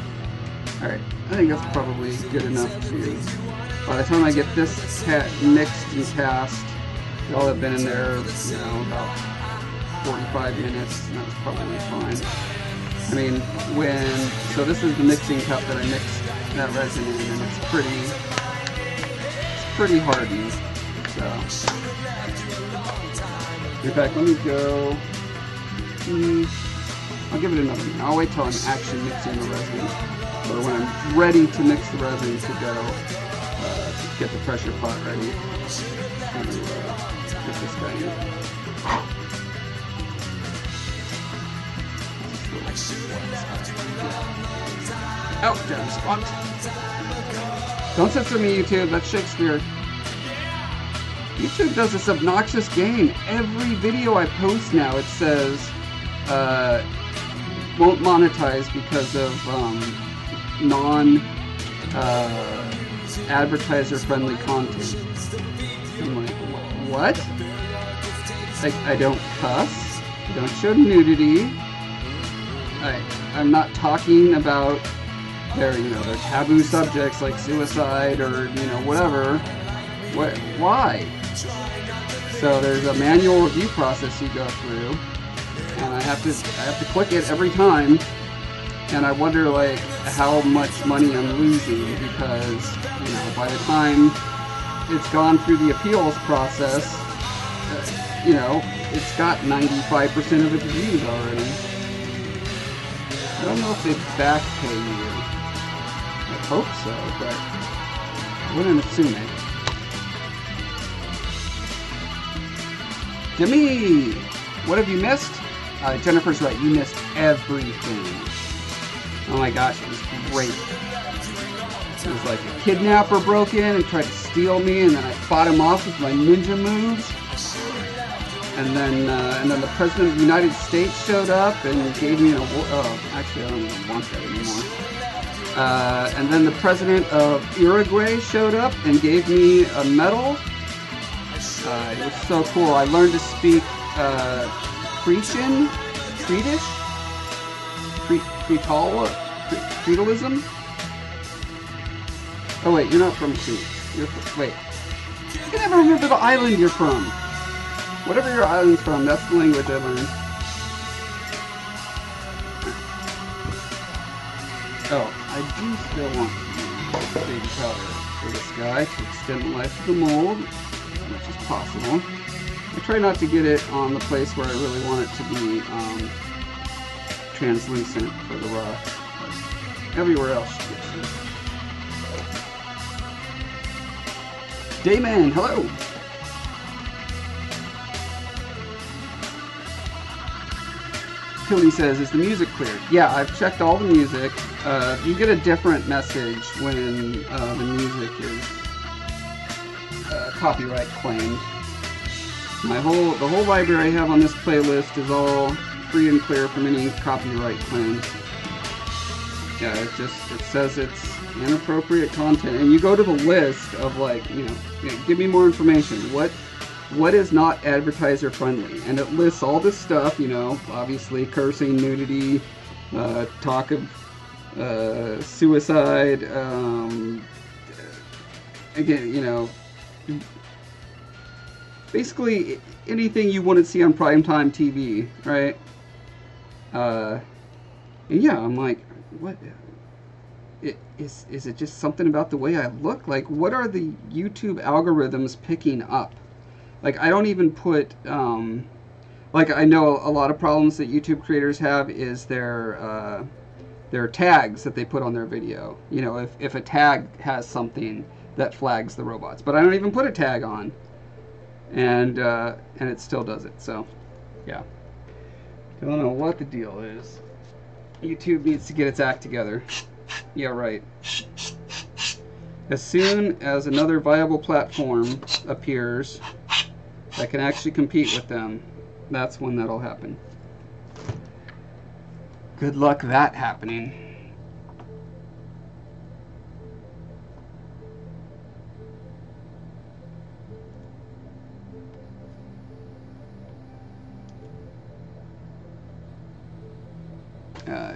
Alright, I think that's probably good enough to, by the time I get this mixed and cast, y'all have been in there, you know, about 45 minutes, and that's probably fine. I mean, so this is the mixing cup that I mixed that resin in, and it's pretty hardened, so. In fact, let me go, I'll give it another minute. I'll wait till I'm actually mixing the resin, or when I'm ready to mix the resin to go, to get the pressure pot ready, and get this guy in. Oh, down spot. Don't censor me, YouTube. That's Shakespeare. YouTube does this obnoxious game. Every video I post now, it says, won't monetize because of non-advertiser-friendly content. I'm like, what? I don't cuss. I don't show nudity. I'm not talking about their taboo subjects like suicide or whatever. Why? So there's a manual review process you go through, and I have to click it every time, and I wonder like how much money I'm losing because by the time it's gone through the appeals process, it's got 95% of its views already. I don't know if they back pay you. I hope so, but I wouldn't assume it. Demi, what have you missed? Jennifer's right, you missed everything. Oh my gosh, it was great. It was like a kidnapper broke in and tried to steal me, and then I fought him off with my ninja moves. And then the President of the United States showed up and gave me an award. Oh, actually, I don't even want that anymore. And then the President of Uruguay showed up and gave me a medal. It was so cool. I learned to speak Cretan, Cretish, Cretalism. Oh wait, you're not from Crete. Wait, I can never remember the island you're from. Whatever your island's from, that's the language I learned. Oh, I do still want baby powder for this guy to extend the life of the mold as much as possible. I try not to get it on the place where I really want it to be translucent for the rock. Everywhere else she gets it. Dayman, hello! Tony says, is the music cleared? Yeah, I've checked all the music. You get a different message when the music is copyright claimed. The whole library I have on this playlist is all free and clear from any copyright claims. Yeah, it says it's inappropriate content, and you go to the list of like, give me more information. What is not advertiser friendly? And it lists all this stuff, obviously cursing, nudity, talk of suicide, again, basically anything you wouldn't see on primetime TV, right? And yeah, I'm like, what? Is it just something about the way I look? Like, what are the YouTube algorithms picking up? Like, I don't even put, like, I know a lot of problems that YouTube creators have is their tags that they put on their video. If a tag has something that flags the robots. But I don't even put a tag on. And it still does it, so, yeah. Don't know what the deal is. YouTube needs to get its act together. Yeah, right. As soon as another viable platform appears that can actually compete with them, that's when that'll happen. Good luck that happening.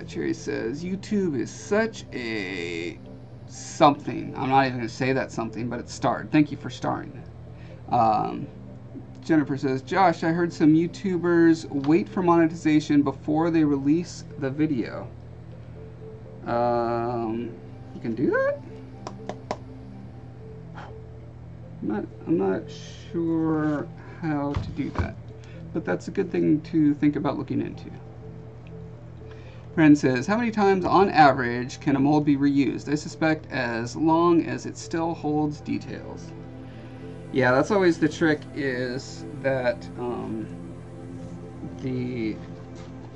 Cherry says, YouTube is such a something. I'm not even going to say that something, but it starred. Thank you for starring. Jennifer says, Josh, I heard some YouTubers wait for monetization before they release the video. You can do that? I'm not sure how to do that, but that's a good thing to think about looking into. Friend says, how many times on average can a mold be reused? I suspect as long as it still holds details. Yeah, that's always the trick, is that the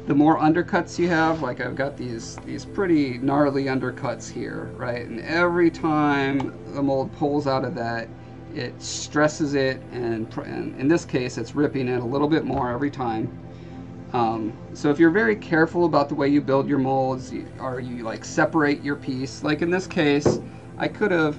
more undercuts you have, like I've got these pretty gnarly undercuts here, right? And every time the mold pulls out of that, it stresses it, and in this case, it's ripping it a little bit more every time. So if you're very careful about the way you build your molds, or you like separate your piece, like in this case, I could have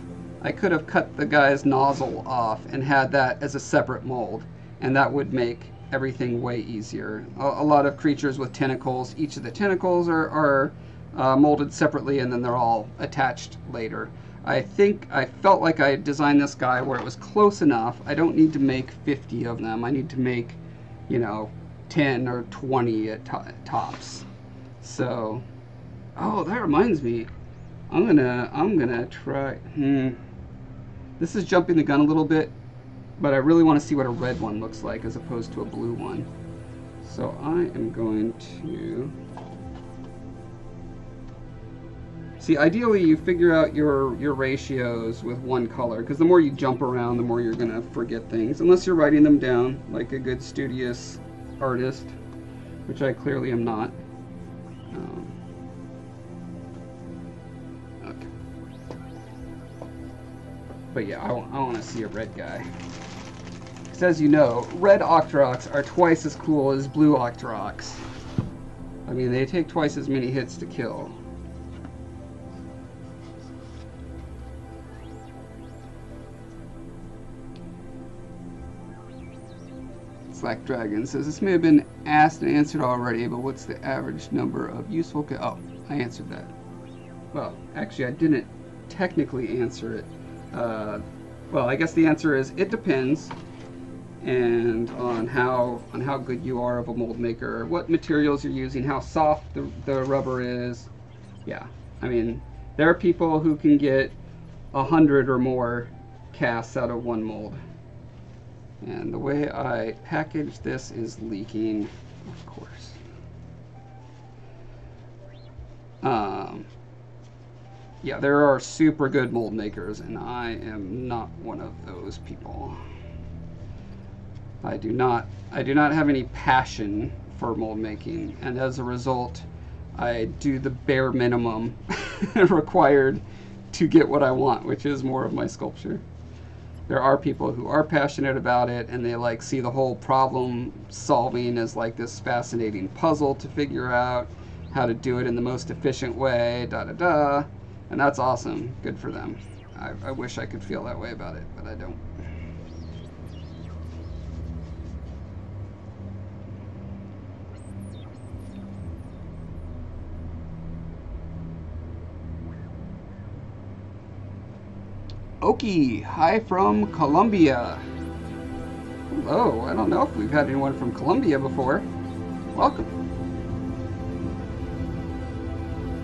cut the guy's nozzle off and had that as a separate mold, and that would make everything way easier. A lot of creatures with tentacles, each of the tentacles are molded separately, and then they're all attached later. I felt like I designed this guy where it was close enough. I don't need to make 50 of them. I need to make, 10 or 20 at tops. So, oh, that reminds me. I'm gonna try. This is jumping the gun a little bit, but I really want to see what a red one looks like as opposed to a blue one. So I am going to See, ideally you figure out your ratios with one color, because the more you jump around, the more you're going to forget things, unless you're writing them down like a good studious artist, which I clearly am not. Okay. But yeah, I want to see a red guy. Because as you know, red Octoroks are twice as cool as blue Octoroks. I mean, they take twice as many hits to kill. Slack Dragon says, this may have been asked and answered already, but what's the average number of useful... Oh, I answered that. Well, actually, I didn't technically answer it. Well, I guess the answer is, it depends. And on how good you are of a mold maker, what materials you're using, how soft the rubber is. Yeah, I mean, there are people who can get 100 or more casts out of one mold. And the way I package this is leaking, of course. Yeah, there are super good mold makers, and I am not one of those people. I do not have any passion for mold making, and as a result, I do the bare minimum required to get what I want, which is more of my sculpture. There are people who are passionate about it, and they like see the whole problem solving as like this fascinating puzzle to figure out how to do it in the most efficient way, da-da-da, and that's awesome. Good for them. I wish I could feel that way about it, but I don't. Oki, hi from Colombia. Hello, I don't know if we've had anyone from Colombia before. Welcome.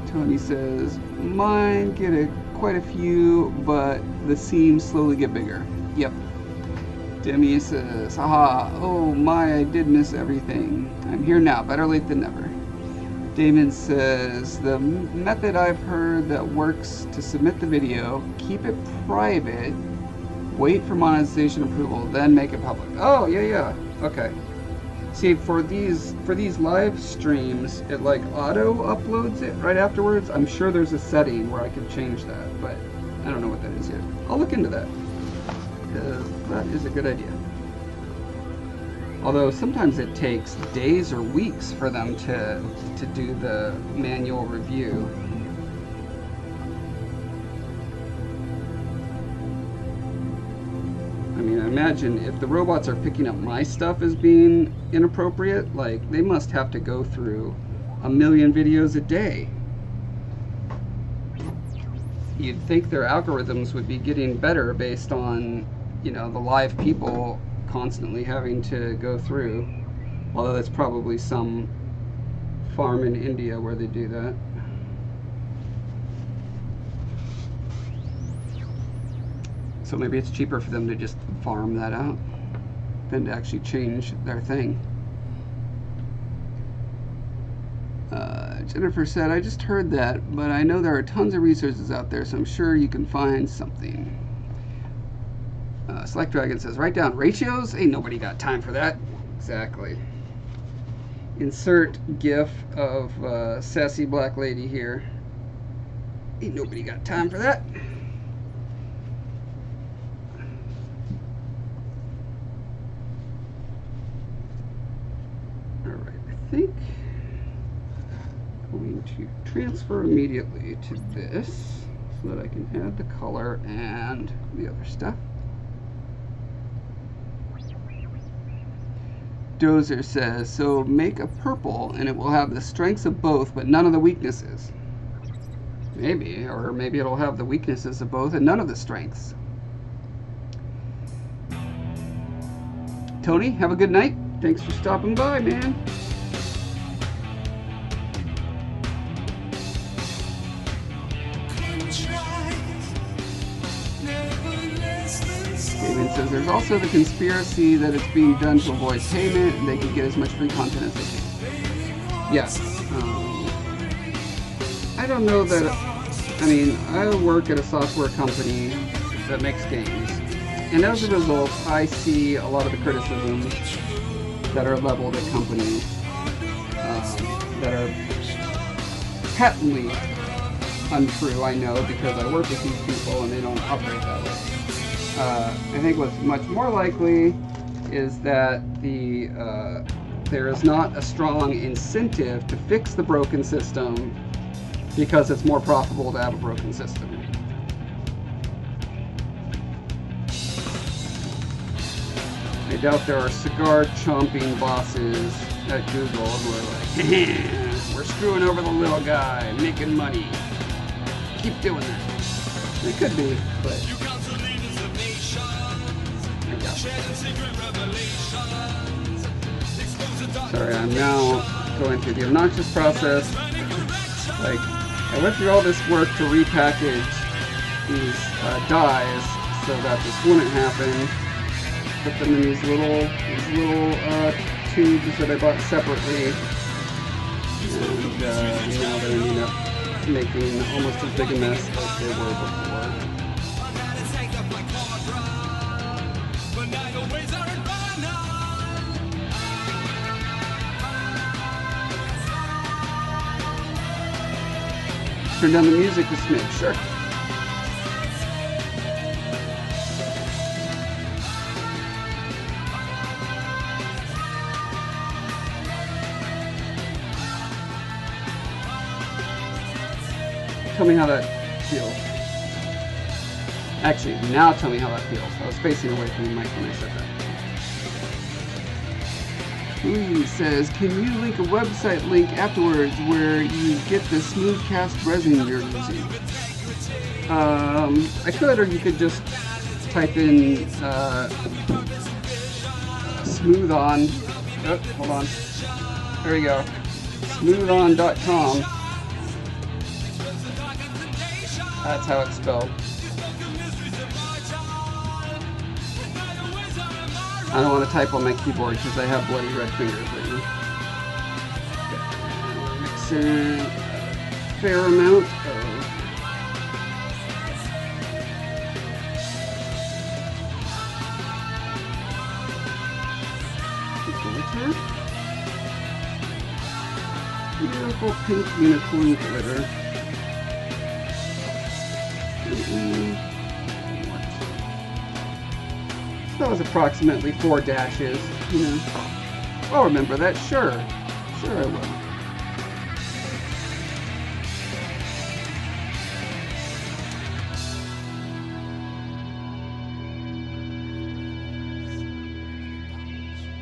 Tony says, mine get quite a few, but the seams slowly get bigger. Yep. Demi says, haha, oh my, I did miss everything. I'm here now, better late than never. Damon says, the method I've heard that works to submit the video, keep it private, wait for monetization approval, then make it public. Oh, yeah, okay. See, for these live streams, it like auto uploads it right afterwards. I'm sure there's a setting where I could change that, but I don't know what that is yet. I'll look into that, because that is a good idea. Although sometimes it takes days or weeks for them to do the manual review. I mean, I imagine if the robots are picking up my stuff as being inappropriate, like, they must have to go through 1 million videos a day. You'd think their algorithms would be getting better based on, you know, the live people constantly having to go through, although that's probably some farm in India where they do that. So maybe it's cheaper for them to just farm that out than to actually change their thing. Jennifer said, I just heard that, but I know there are tons of resources out there, so I'm sure you can find something. Slack Dragon says, write down ratios? Ain't nobody got time for that. Exactly. Insert GIF of sassy black lady here. Ain't nobody got time for that. Alright, I think I'm going to transfer immediately to this so that I can add the color and the other stuff. Dozer says, so make a purple and it will have the strengths of both but none of the weaknesses. Maybe, or maybe it'll have the weaknesses of both and none of the strengths. Tony, have a good night. Thanks for stopping by, man. David says there's also the conspiracy that it's being done to avoid payment and they can get as much free content as they can. Yes. I don't know that I mean, I work at a software company that makes games, and as a result, I see a lot of the criticisms that are leveled at companies that are patently untrue. I know because I work with these people and they don't operate that way. I think what's much more likely is that there is not a strong incentive to fix the broken system because it's more profitable to have a broken system. I doubt there are cigar-chomping bosses at Google who are like, we're screwing over the little guy, making money. Keep doing that. It could be, but I doubt it. Sorry, I'm now going through the obnoxious process. Like, I went through all this work to repackage these dies so that this wouldn't happen. Put them in these little tubes that I bought separately, and now they're ending up making almost as big a mess as they were before. Turn down the music a smidge, sure. Tell me how that feels. Actually, now tell me how that feels. I was facing away from the mic when I said that. Louise says, can you link a website link afterwards where you get the smoothcast resin you're using? I could, or you could just type in smooth on. Oh, hold on. There we go. smoothon.com. That's how it's spelled. I don't want to type on my keyboard because I have bloody red fingers right now. Okay. Mixing a fair amount of glitter. Beautiful pink unicorn glitter. That was approximately 4 dashes, you know. I'll remember that, sure. Sure I will.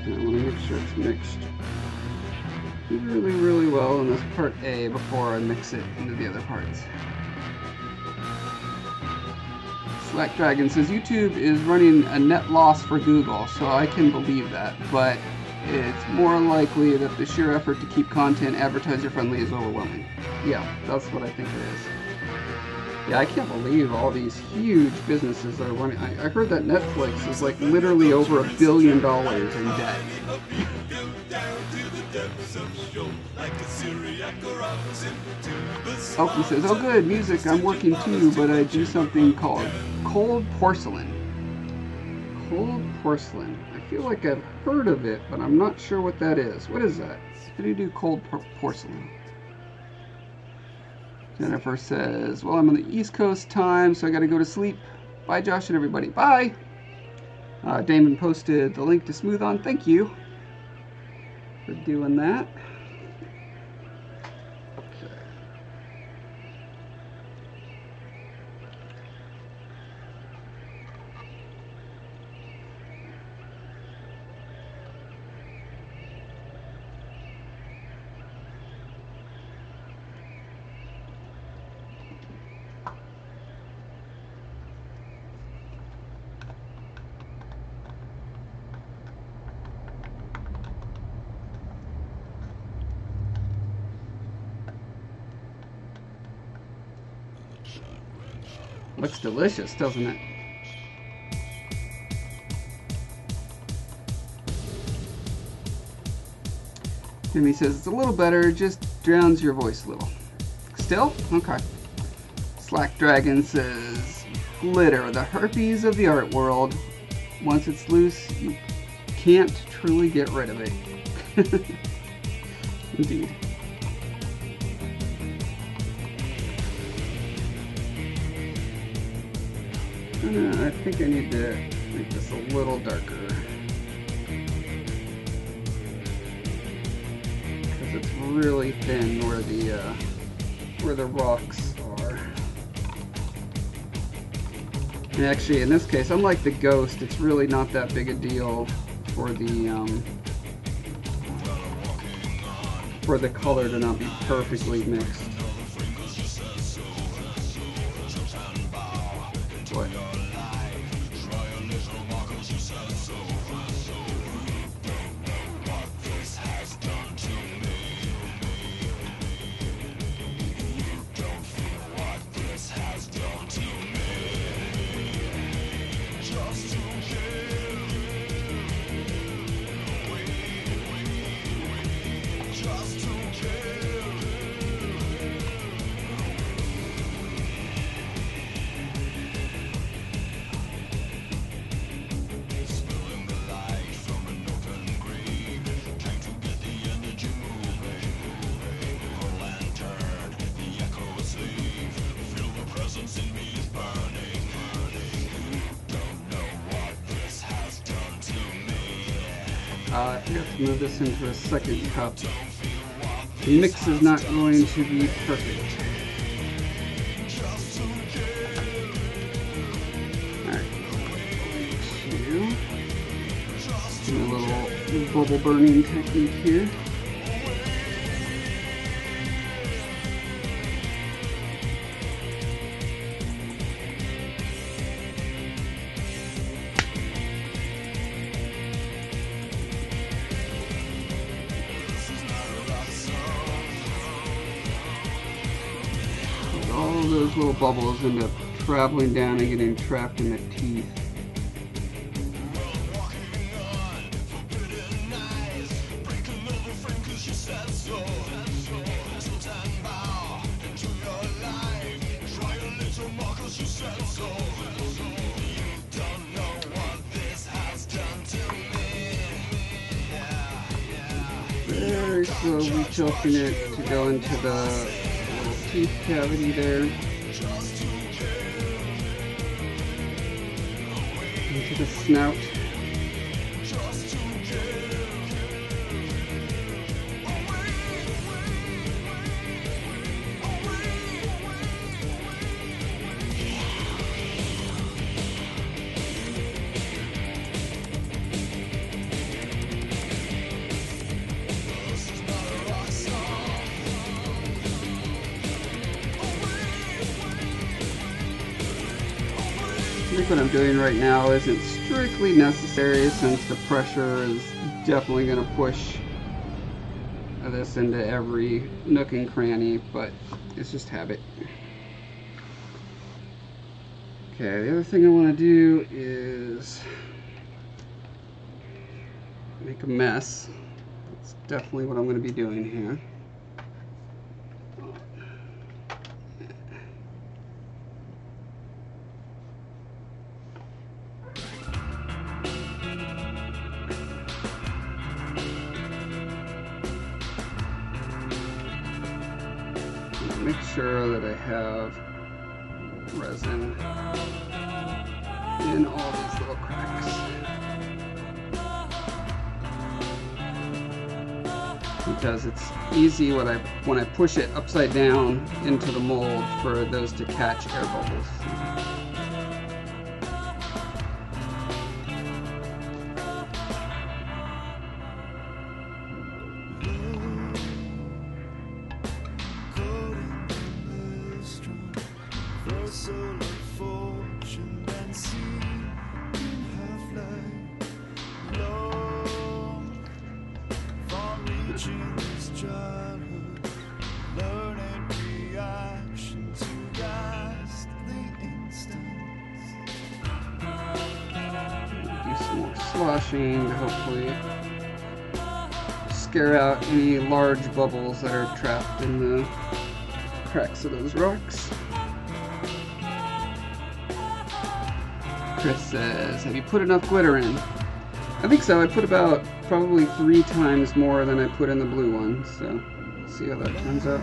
And I want to make sure it's mixed really, really well in this part A before I mix it into the other parts. Slack Dragon says YouTube is running a net loss for Google, so I can believe that, but it's more likely that the sheer effort to keep content advertiser friendly is overwhelming. Yeah, that's what I think it is. Yeah, I can't believe all these huge businesses are running. I heard that Netflix is like literally over $1 billion in debt. Elkie says, oh good, music, I'm working too, but I do something called cold porcelain. Cold porcelain. I feel like I've heard of it, but I'm not sure what that is. What is that? How do you do cold porcelain? Jennifer says, well, I'm on the East Coast time, so I gotta go to sleep. Bye, Josh and everybody. Bye! Damon posted the link to Smooth On. Thank you for doing that. Okay. Looks delicious, doesn't it? Jimmy says it's a little better, just drowns your voice a little. Still? Okay. Slack Dragon says, glitter, the herpes of the art world. Once it's loose, you can't truly get rid of it. Indeed. I think I need to make this a little darker. Because it's really thin where the rocks are. And actually, in this case, unlike the ghost, it's really not that big a deal for the color to not be perfectly mixed. What? I forgot to move this into a second cup. The mix is not going to be perfect. Alright. Do a little bubble burning technique here. All of those little bubbles end up traveling down and getting trapped in the teeth. Very slowly tilting it to go into the teeth cavity there, into the snout. I think what I'm doing right now isn't strictly necessary, since the pressure is definitely going to push this into every nook and cranny, but it's just habit. Okay, the other thing I want to do is make a mess. That's definitely what I'm going to be doing here. Make sure that I have resin in all these little cracks, because it's easy when I push it upside down into the mold for those to catch air bubbles. Sloshing to hopefully scare out any large bubbles that are trapped in the cracks of those rocks. Chris says, have you put enough glitter in? I think so. I put about probably 3 times more than I put in the blue one, so let's see how that turns out.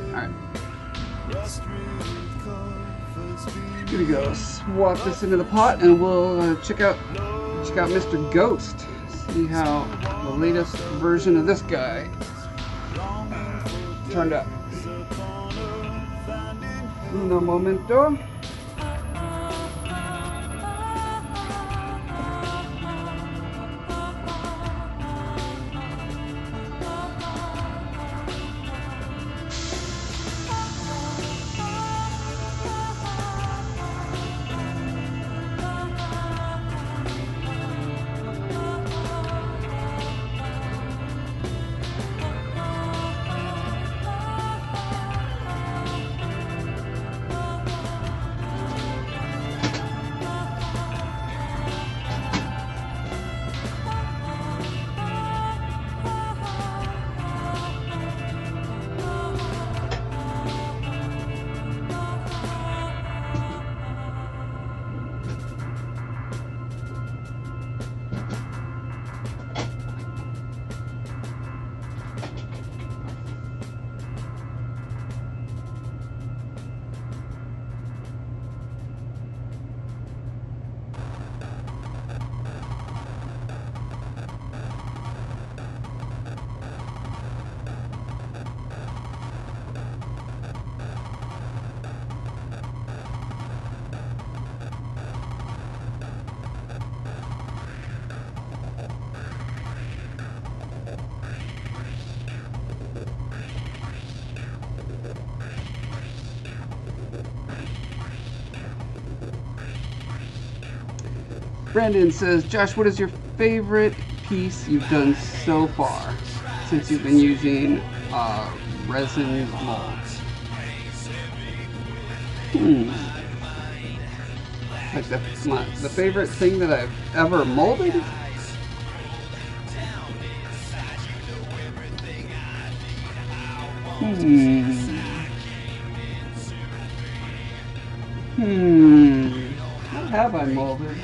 Alright. Here we go. Swap this into the pot and we'll check out Mr. Ghost. See how the latest version of this guy turned out. Uno momento. Brandon says, Josh, what is your favorite piece you've done so far since you've been using resin molds? Like the favorite thing that I've ever molded? What have I molded?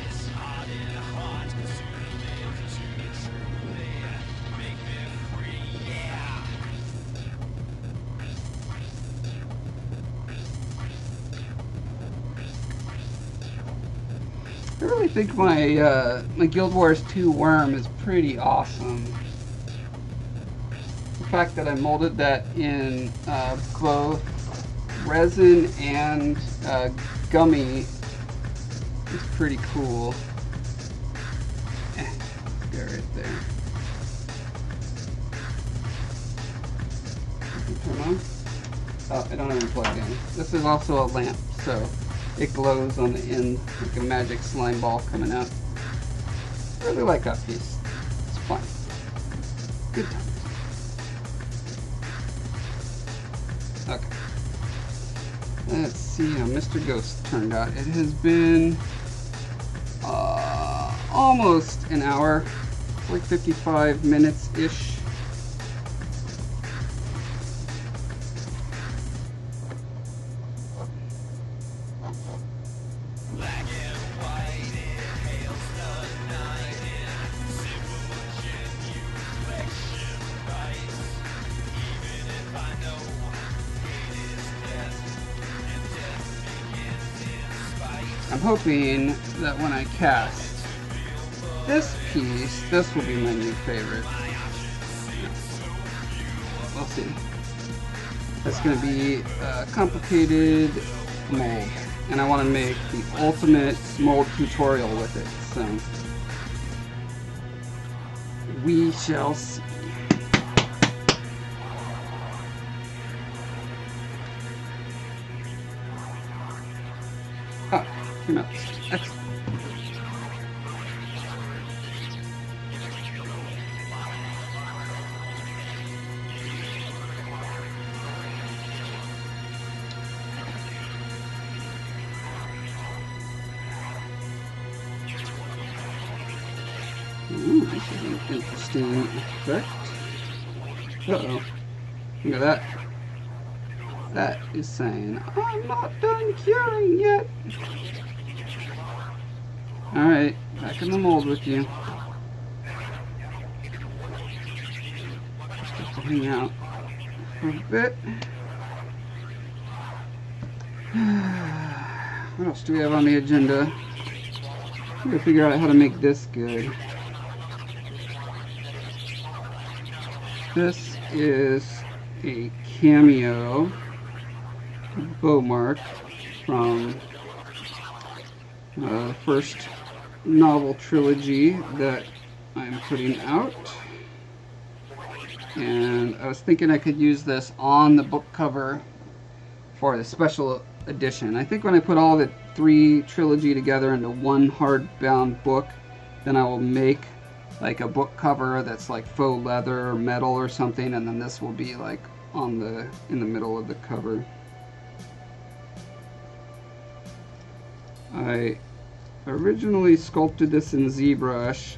I really think my Guild Wars 2 worm is pretty awesome. The fact that I molded that in both resin and gummy is pretty cool. Go right there. Turn on. Oh, I don't have it plugged in. This is also a lamp, so it glows on the end like a magic slime ball coming out. I really like that piece. It's fun. Good times. see how Mr. Ghost turned out. It has been almost an hour, like 55 minutes-ish. I'm hoping that when I cast this piece, this will be my new favorite. We'll see. That's going to be a complicated mold, and I want to make the ultimate mold tutorial with it, so we shall see. Ah, came out. Excellent. Ooh, this is an interesting effect. Uh-oh. Look at that. That is saying, I'm not done curing yet. Alright, back in the mold with you. Just have to hang out for a bit. What else do we have on the agenda? I'm gonna figure out how to make this good. This is a Cameo bow mark from the first novel trilogy that I'm putting out. And I was thinking I could use this on the book cover for the special edition. I think when I put all the 3 trilogy together into one hardbound book, then I will make like a book cover that's like faux leather or metal or something, and then this will be like on the in the middle of the cover. I originally sculpted this in ZBrush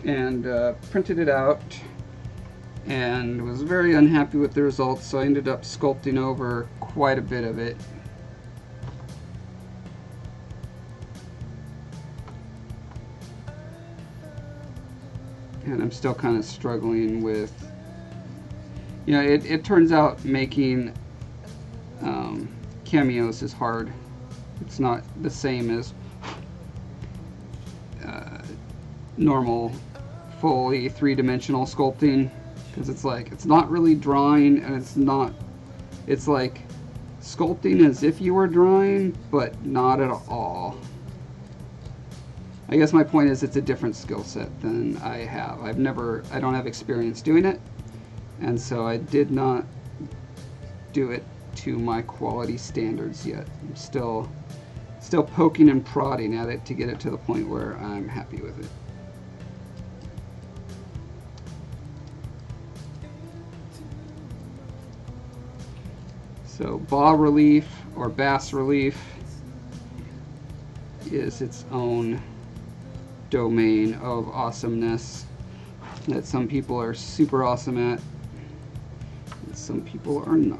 and printed it out and was very unhappy with the results, so I ended up sculpting over quite a bit of it. And I'm still kind of struggling with, you know, it turns out making cameos is hard. It's not the same as normal fully 3-dimensional sculpting, because it's like, it's not really drawing, and it's like sculpting as if you were drawing, but not at all. I guess my point is it's a different skill set than I have. I don't have experience doing it, and so I did not do it to my quality standards yet. I'm still poking and prodding at it to get it to the point where I'm happy with it. So bas relief or bas relief is its own domain of awesomeness that some people are super awesome at and some people are not.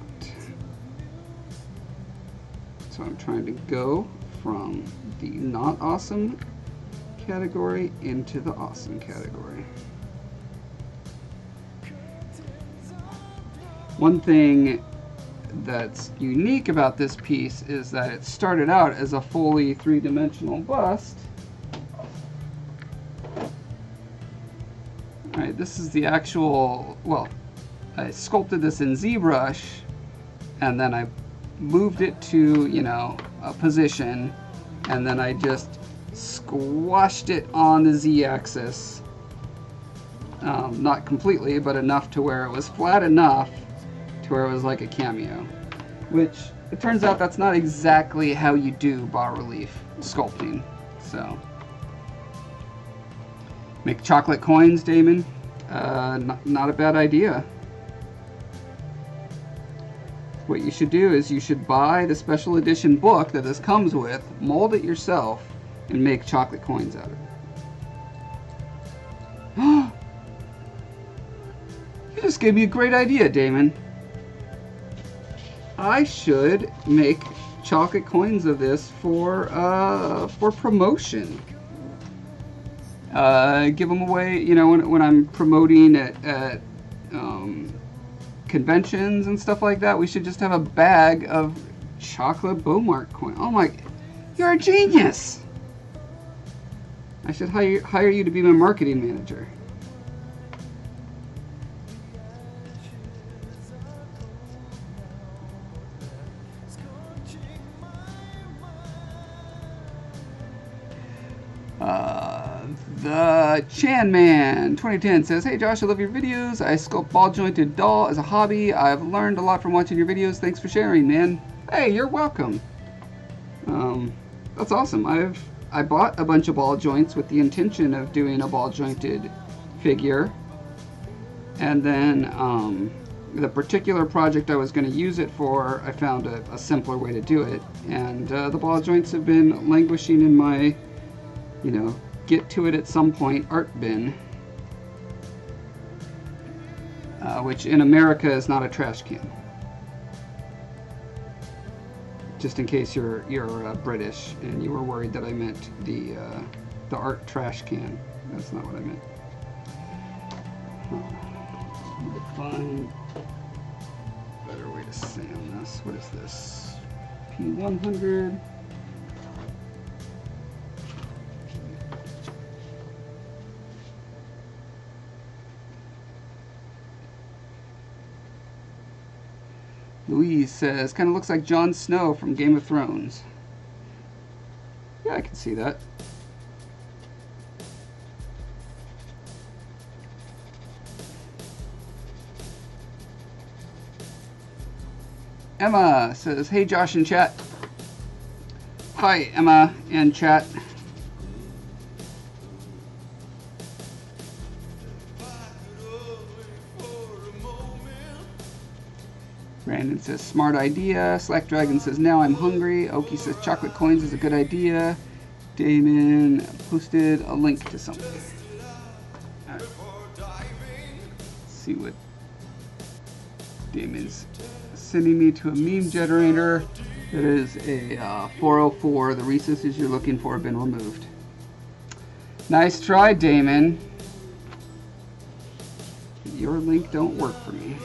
So I'm trying to go from the not awesome category into the awesome category. One thing that's unique about this piece is that it started out as a fully 3-dimensional bust. Alright, this is the actual, well, I sculpted this in ZBrush and then I moved it to, you know, a position, and then I just squashed it on the Z-axis. Not completely, but enough to where it was flat enough to where it was like a cameo, which it turns out that's not exactly how you do bas relief sculpting. So make chocolate coins, Damon? Not a bad idea. what you should do is you should buy the special edition book that this comes with, mold it yourself, and make chocolate coins out of it. You just gave me a great idea, Damon. I should make chocolate coins of this for promotion. Give them away, you know, when I'm promoting at conventions and stuff like that. We should just have a bag of chocolate Beaumark coin. Oh my, you're a genius! I should hire you to be my marketing manager. The Chan Man 2010 says, "Hey Josh, I love your videos. I sculpt ball jointed doll as a hobby. I've learned a lot from watching your videos. Thanks for sharing, man." Hey, you're welcome. That's awesome. I bought a bunch of ball joints with the intention of doing a ball jointed figure, and then the particular project I was going to use it for, I found a simpler way to do it, and the ball joints have been languishing in my, you know, get to it at some point art bin, which in America is not a trash can. Just in case you're British and you were worried that I meant the art trash can. That's not what I meant. Need to find a better way to sand this. What is this? P100. Louise says, kind of looks like Jon Snow from Game of Thrones. Yeah, I can see that. Emma says, "Hey Josh and chat." Hi Emma and chat. Brandon says, "Smart idea." Slack Dragon says, "Now I'm hungry." Oki says, "Chocolate coins is a good idea." Damon posted a link to something. Right. Let's see what Damon's sending me to a meme generator. That is a 404. The recesses you're looking for have been removed. Nice try, Damon. Your link don't work for me.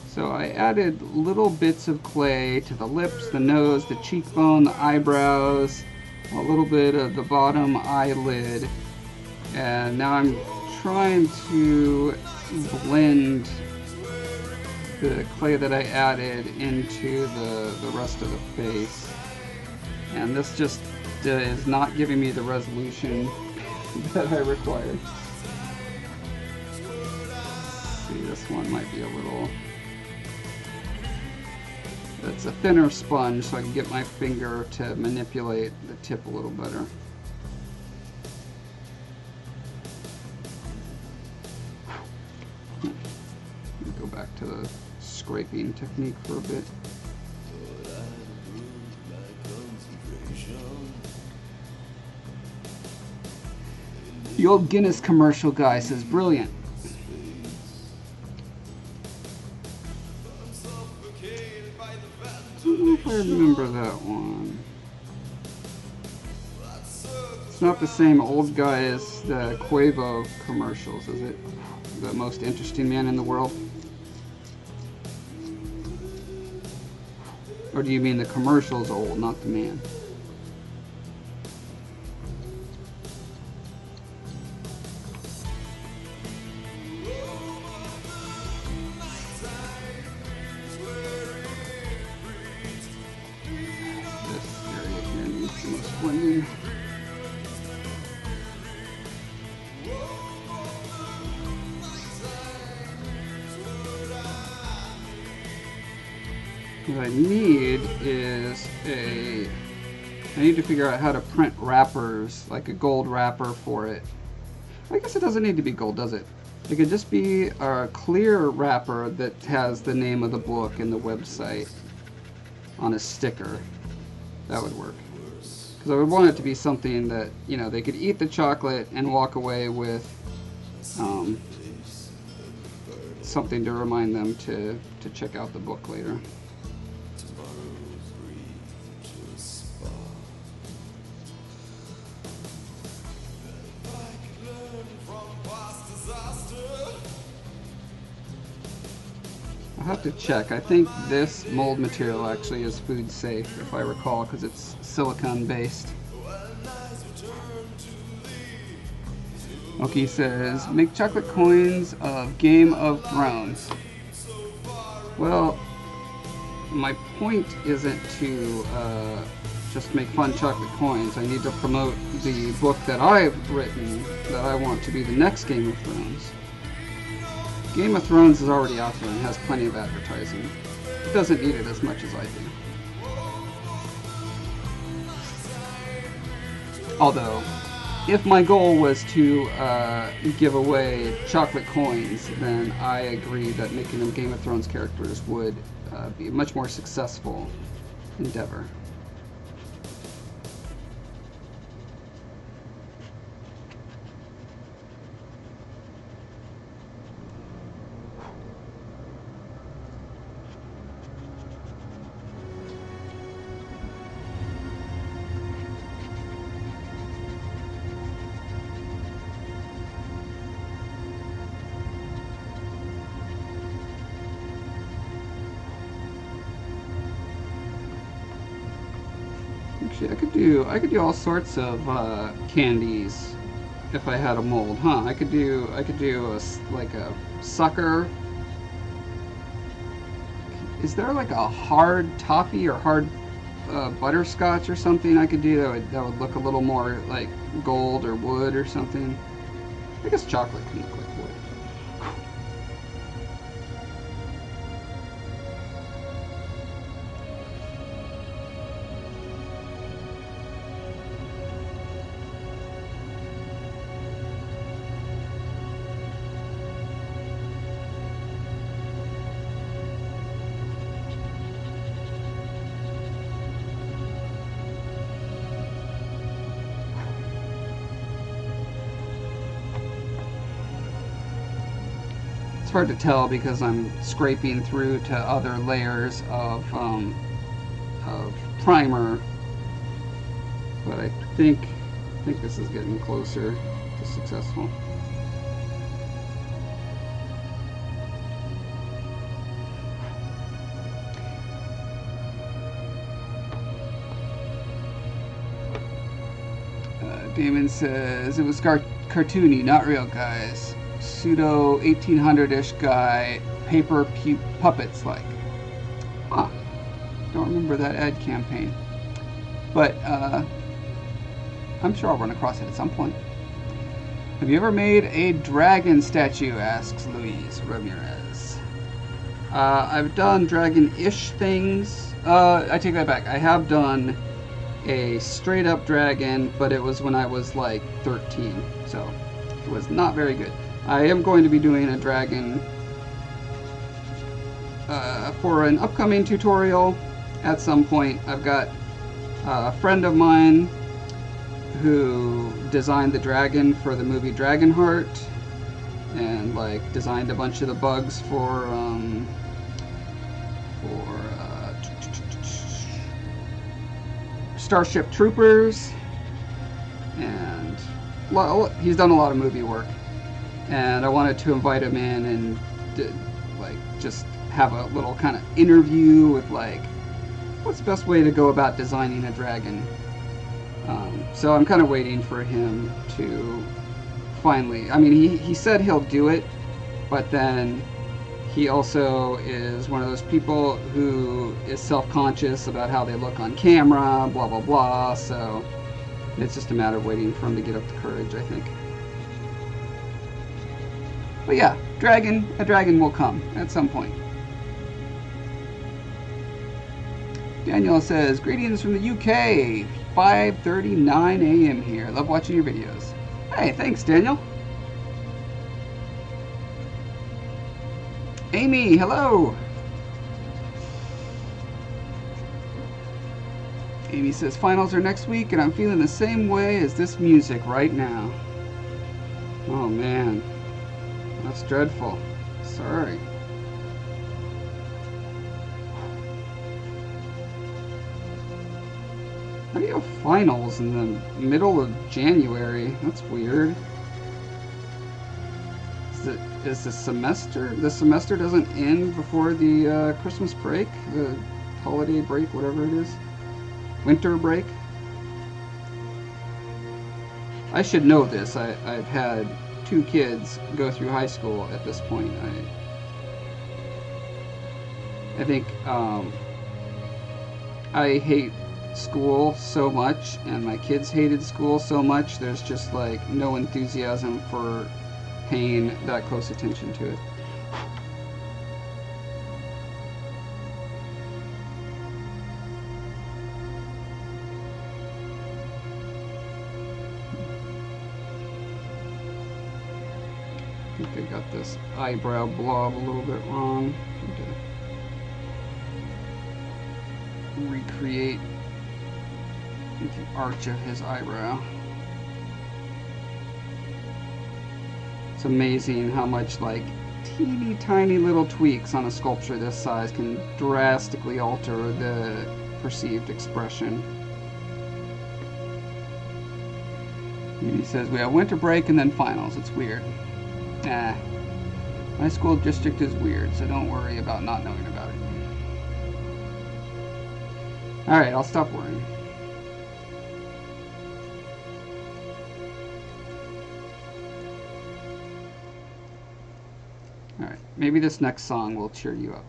So I added little bits of clay to the lips, the nose, the cheekbone, the eyebrows, a little bit of the bottom eyelid, and now I'm trying to blend the clay that I added into the rest of the face. And this just is not giving me the resolution that I required. Let's see, this one might be a little... It's a thinner sponge, so I can get my finger to manipulate the tip a little better. Go back to the scraping technique for a bit. The old Guinness commercial guy says, "Brilliant." I don't know if I remember that one. It's not the same old guy as the Quavo commercials, is it? The most interesting man in the world? Or do you mean the commercial's old, not the man? What I need is I need to figure out how to print wrappers, like a gold wrapper for it. I guess it doesn't need to be gold, does it? It could just be a clear wrapper that has the name of the book and the website on a sticker. That would work. Because I would want it to be something that, you know, they could eat the chocolate and walk away with something to remind them to check out the book later. I'll have to check. I think this mold material actually is food safe, if I recall, because it's silicone based. Oki says, make chocolate coins of Game of Thrones. Well, my point isn't to just make fun chocolate coins. I need to promote the book that I've written that I want to be the next Game of Thrones. Game of Thrones is already out there and has plenty of advertising. It doesn't need it as much as I do. Although, if my goal was to give away chocolate coins, then I agree that making them Game of Thrones characters would be a much more successful endeavor. Actually, I could do all sorts of candies if I had a mold, huh? I could do like a sucker. Is there like a hard toffee or hard butterscotch or something I could do that would look a little more like gold or wood or something? I guess chocolate can look like wood. It's hard to tell because I'm scraping through to other layers of primer, but I think this is getting closer to successful. Damon says it was cartoony, not real, guys. Pseudo 1800-ish guy, paper puppets like. Huh. Don't remember that ad campaign. But I'm sure I'll run across it at some point. Have you ever made a dragon statue? Asks Luis Ramirez. I've done dragon-ish things. I take that back. I have done a straight up dragon, but it was when I was like 13, so it was not very good. I am going to be doing a dragon for an upcoming tutorial at some point. I've got a friend of mine who designed the dragon for the movie Dragonheart and like designed a bunch of the bugs for Starship Troopers, and he's done a lot of movie work, and I wanted to invite him in and like just have a little kind of interview with like what's the best way to go about designing a dragon. So I'm kind of waiting for him to finally, I mean he said he'll do it, but then he also is one of those people who is self-conscious about how they look on camera, blah, blah, blah. So it's just a matter of waiting for him to get up the courage, I think. But yeah, a dragon will come at some point. Daniel says, greetings from the UK, 5:39 a.m. here. Love watching your videos. Hey, thanks, Daniel. Amy, hello. Amy says, finals are next week, and I'm feeling the same way as this music right now. Oh, man. That's dreadful. Sorry. How do you have finals in the middle of January? That's weird. Is the semester? The semester doesn't end before the Christmas break? The holiday break, whatever it is? Winter break? I should know this. I've had 2 kids go through high school at this point. I think I hate school so much, and my kids hated school so much, there's just like no enthusiasm for paying that close attention to it. I think I got this eyebrow blob a little bit wrong. Recreate the arch of his eyebrow. It's amazing how much like teeny tiny little tweaks on a sculpture this size can drastically alter the perceived expression. And he says we have winter break and then finals. It's weird. Nah, my school district is weird, so don't worry about not knowing about it. Alright, I'll stop worrying. Alright, maybe this next song will cheer you up.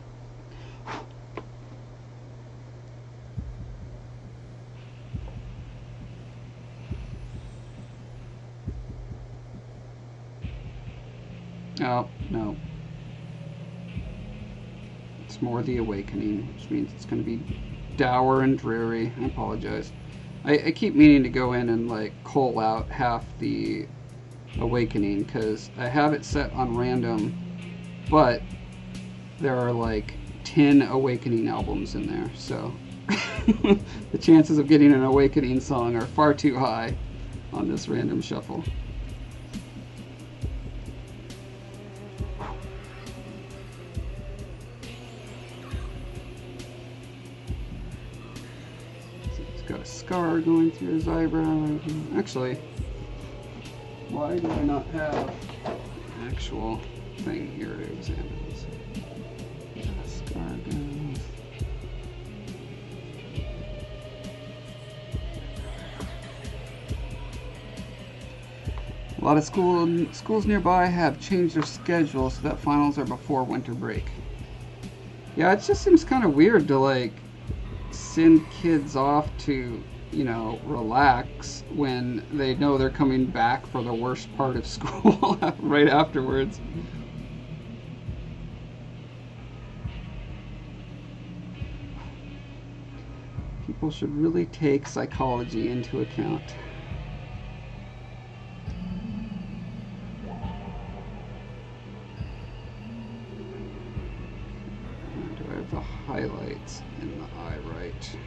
Oh, no. It's more The Awakening, which means it's going to be dour and dreary. I apologize. I keep meaning to go in and like cull out half the Awakening because I have it set on random, but there are like 10 Awakening albums in there, so the chances of getting an Awakening song are far too high on this random shuffle. Got a scar going through his eyebrow right here. Actually, why do I not have an actual thing here to examine this? Scar goes. A lot of schools nearby have changed their schedule so that finals are before winter break. Yeah, it just seems kind of weird to like send kids off to, you know, relax when they know they're coming back for the worst part of school right afterwards. People should really take psychology into account. Do I have the highlights in the eye right?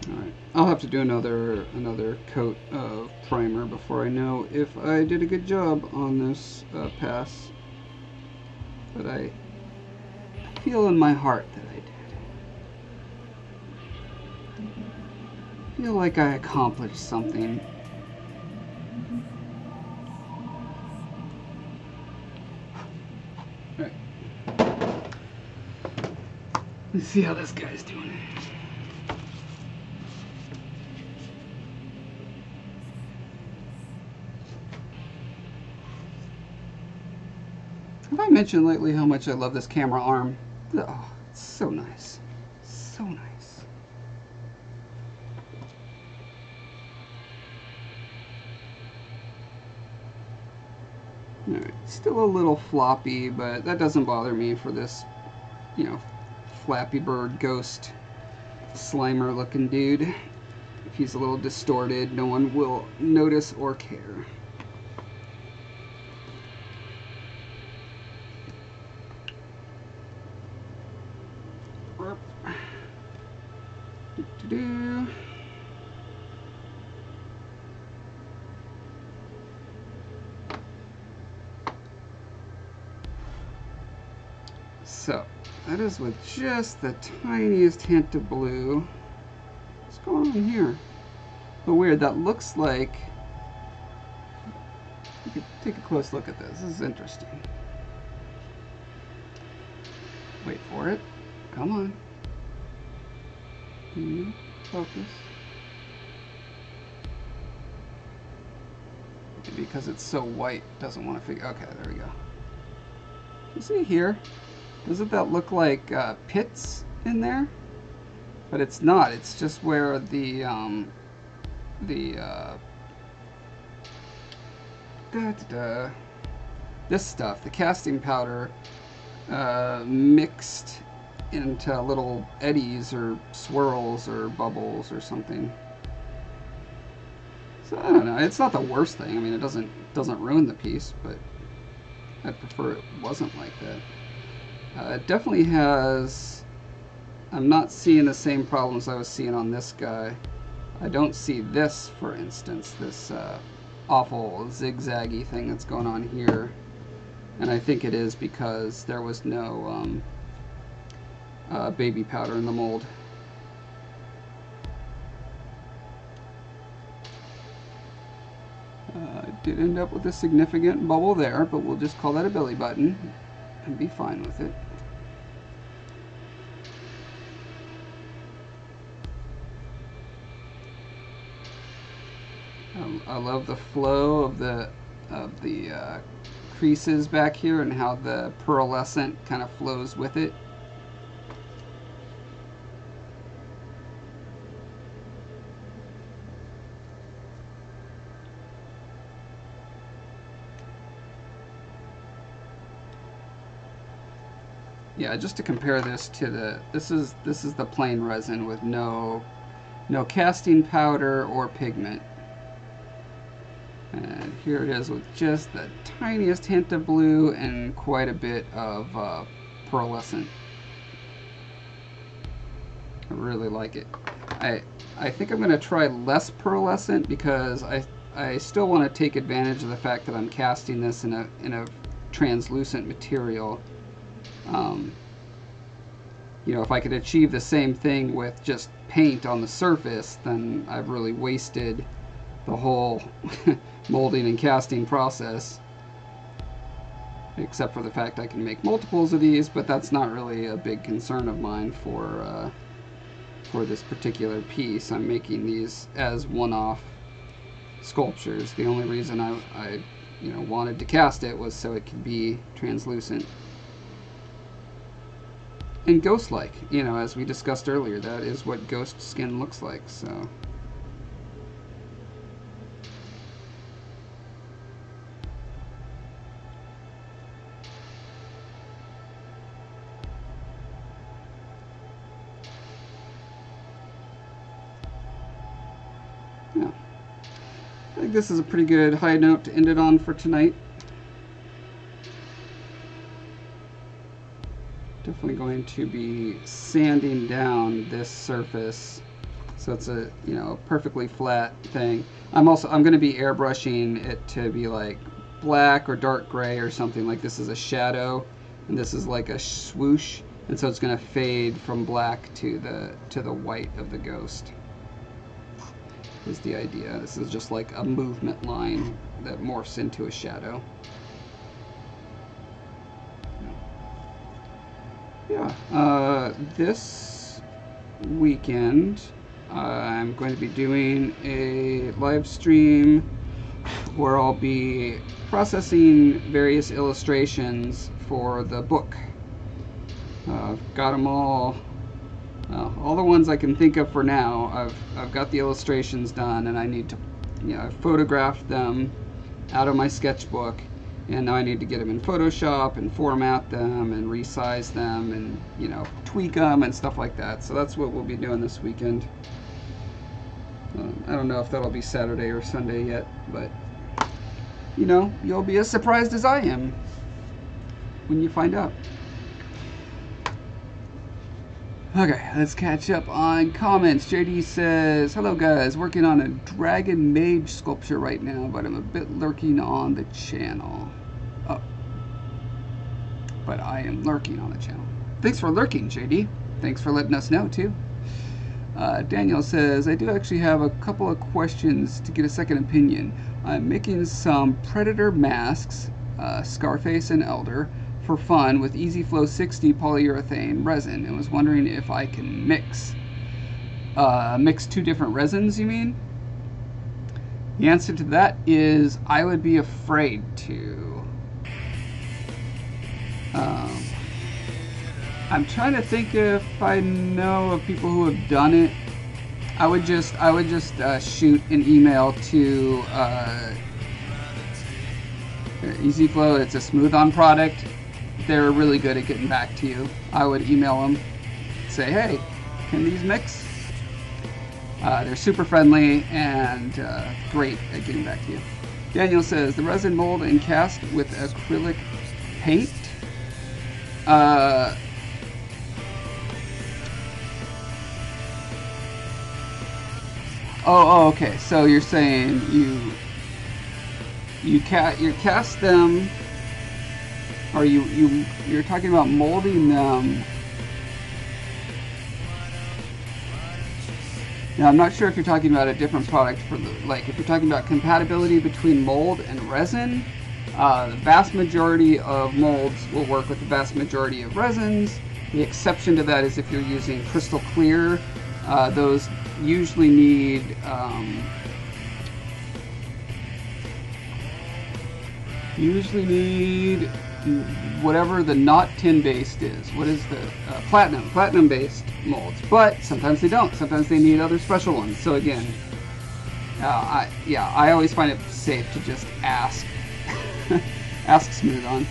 Alright, I'll have to do another coat of primer before I know if I did a good job on this pass. But I feel in my heart that I did. I feel like I accomplished something. Alright. Let's see how this guy's doing. Have I mentioned lately how much I love this camera arm? Oh, it's so nice. So nice. Alright, still a little floppy, but that doesn't bother me for this, you know, Flappy Bird ghost Slimer looking dude. If he's a little distorted, no one will notice or care. Do-do-do. So, that is with just the tiniest hint of blue. What's going on here? But weird, that looks like... You could take a close look at this. This is interesting. Wait for it. Come on. Focus. Maybe because it's so white, doesn't want to figure... Okay, there we go. You see here? Doesn't that look like pits in there? But it's not. It's just where the this stuff, the casting powder, mixed into little eddies or swirls or bubbles or something. So I don't know. It's not the worst thing. I mean, it doesn't ruin the piece, but I'd prefer it wasn't like that. It definitely has... I'm not seeing the same problems I was seeing on this guy. I don't see this, for instance, this awful zigzaggy thing that's going on here. And I think it is because there was no baby powder in the mold. I did end up with a significant bubble there, but we'll just call that a belly button and be fine with it. I love the flow of the creases back here and how the pearlescent kind of flows with it. Yeah, just to compare this to the this is the plain resin with no casting powder or pigment. And here it is with just the tiniest hint of blue and quite a bit of pearlescent. I really like it. I think I'm going to try less pearlescent because I still want to take advantage of the fact that I'm casting this in a translucent material. You know, if I could achieve the same thing with just paint on the surface, then I've really wasted the whole molding and casting process, except for the fact I can make multiples of these, but that's not really a big concern of mine for this particular piece. I'm making these as one-off sculptures. The only reason I you know, wanted to cast it was so it could be translucent and ghost-like. You know, as we discussed earlier, that is what ghost skin looks like. So yeah, I think this is a pretty good high note to end it on for tonight. Definitely going to be sanding down this surface so it's a, you know, perfectly flat thing. I'm going to be airbrushing it to be like black or dark gray or something. Like this is a shadow and this is like a swoosh, and so it's going to fade from black to the white of the ghost is the idea. This is just like a movement line that morphs into a shadow. Yeah, this weekend I'm going to be doing a live stream where I'll be processing various illustrations for the book. I've got them all the ones I can think of for now. I've got the illustrations done, and I need to, I've photographed them out of my sketchbook, and now I need to get them in Photoshop and format them and resize them and tweak them and stuff like that. So that's what we'll be doing this weekend. I don't know if that'll be Saturday or Sunday yet, but you'll be as surprised as I am when you find out. Okay, let's catch up on comments. JD says, hello guys, working on a dragon mage sculpture right now, but I'm a bit lurking on the channel. Oh. But I am lurking on the channel. Thanks for lurking, JD. Thanks for letting us know, too. Daniel says, I do actually have a couple of questions to get a second opinion. I'm making some predator masks, Scarface and Elder, for fun with EasyFlow 60 polyurethane resin, and was wondering if I can mix two different resins, you mean? The answer to that is I would be afraid to. I'm trying to think if I know of people who have done it. I would just shoot an email to EasyFlow. It's a smooth-on product. They're really good at getting back to you. I would email them, say, hey, can these mix? They're super friendly and great at getting back to you. Daniel says, the resin mold and cast with acrylic paint. Oh, okay. So you're saying you cast them. Or you're talking about molding them. Now I'm not sure if you're talking about a different product for if you're talking about compatibility between mold and resin. The vast majority of molds will work with the vast majority of resins. The exception to that is if you're using crystal clear. Those usually need whatever the not tin based is. What is the platinum based molds? But sometimes they don't. Sometimes they need other special ones. So again, I always find it safe to just ask ask Smooth On.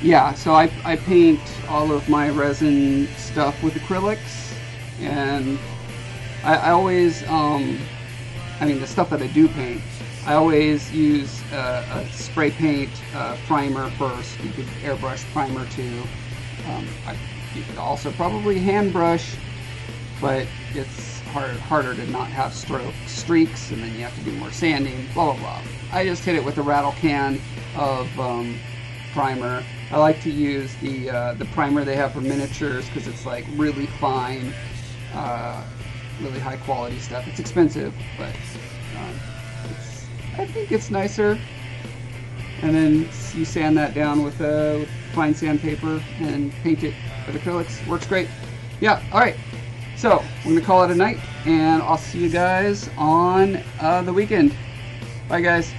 Yeah, so I paint all of my resin stuff with acrylics, and I always the stuff that I do paint, I always use a spray paint primer first. You could airbrush primer too. You could also probably hand brush, but it's harder to not have streaks, and then you have to do more sanding, blah blah blah. I just hit it with a rattle can of primer. I like to use the primer they have for miniatures because it's like really fine, really high quality stuff. It's expensive, but I think it's nicer. And then you sand that down with fine sandpaper and paint it with acrylics. Works great. Yeah, alright. So, we're going to call it a night, and I'll see you guys on the weekend. Bye, guys.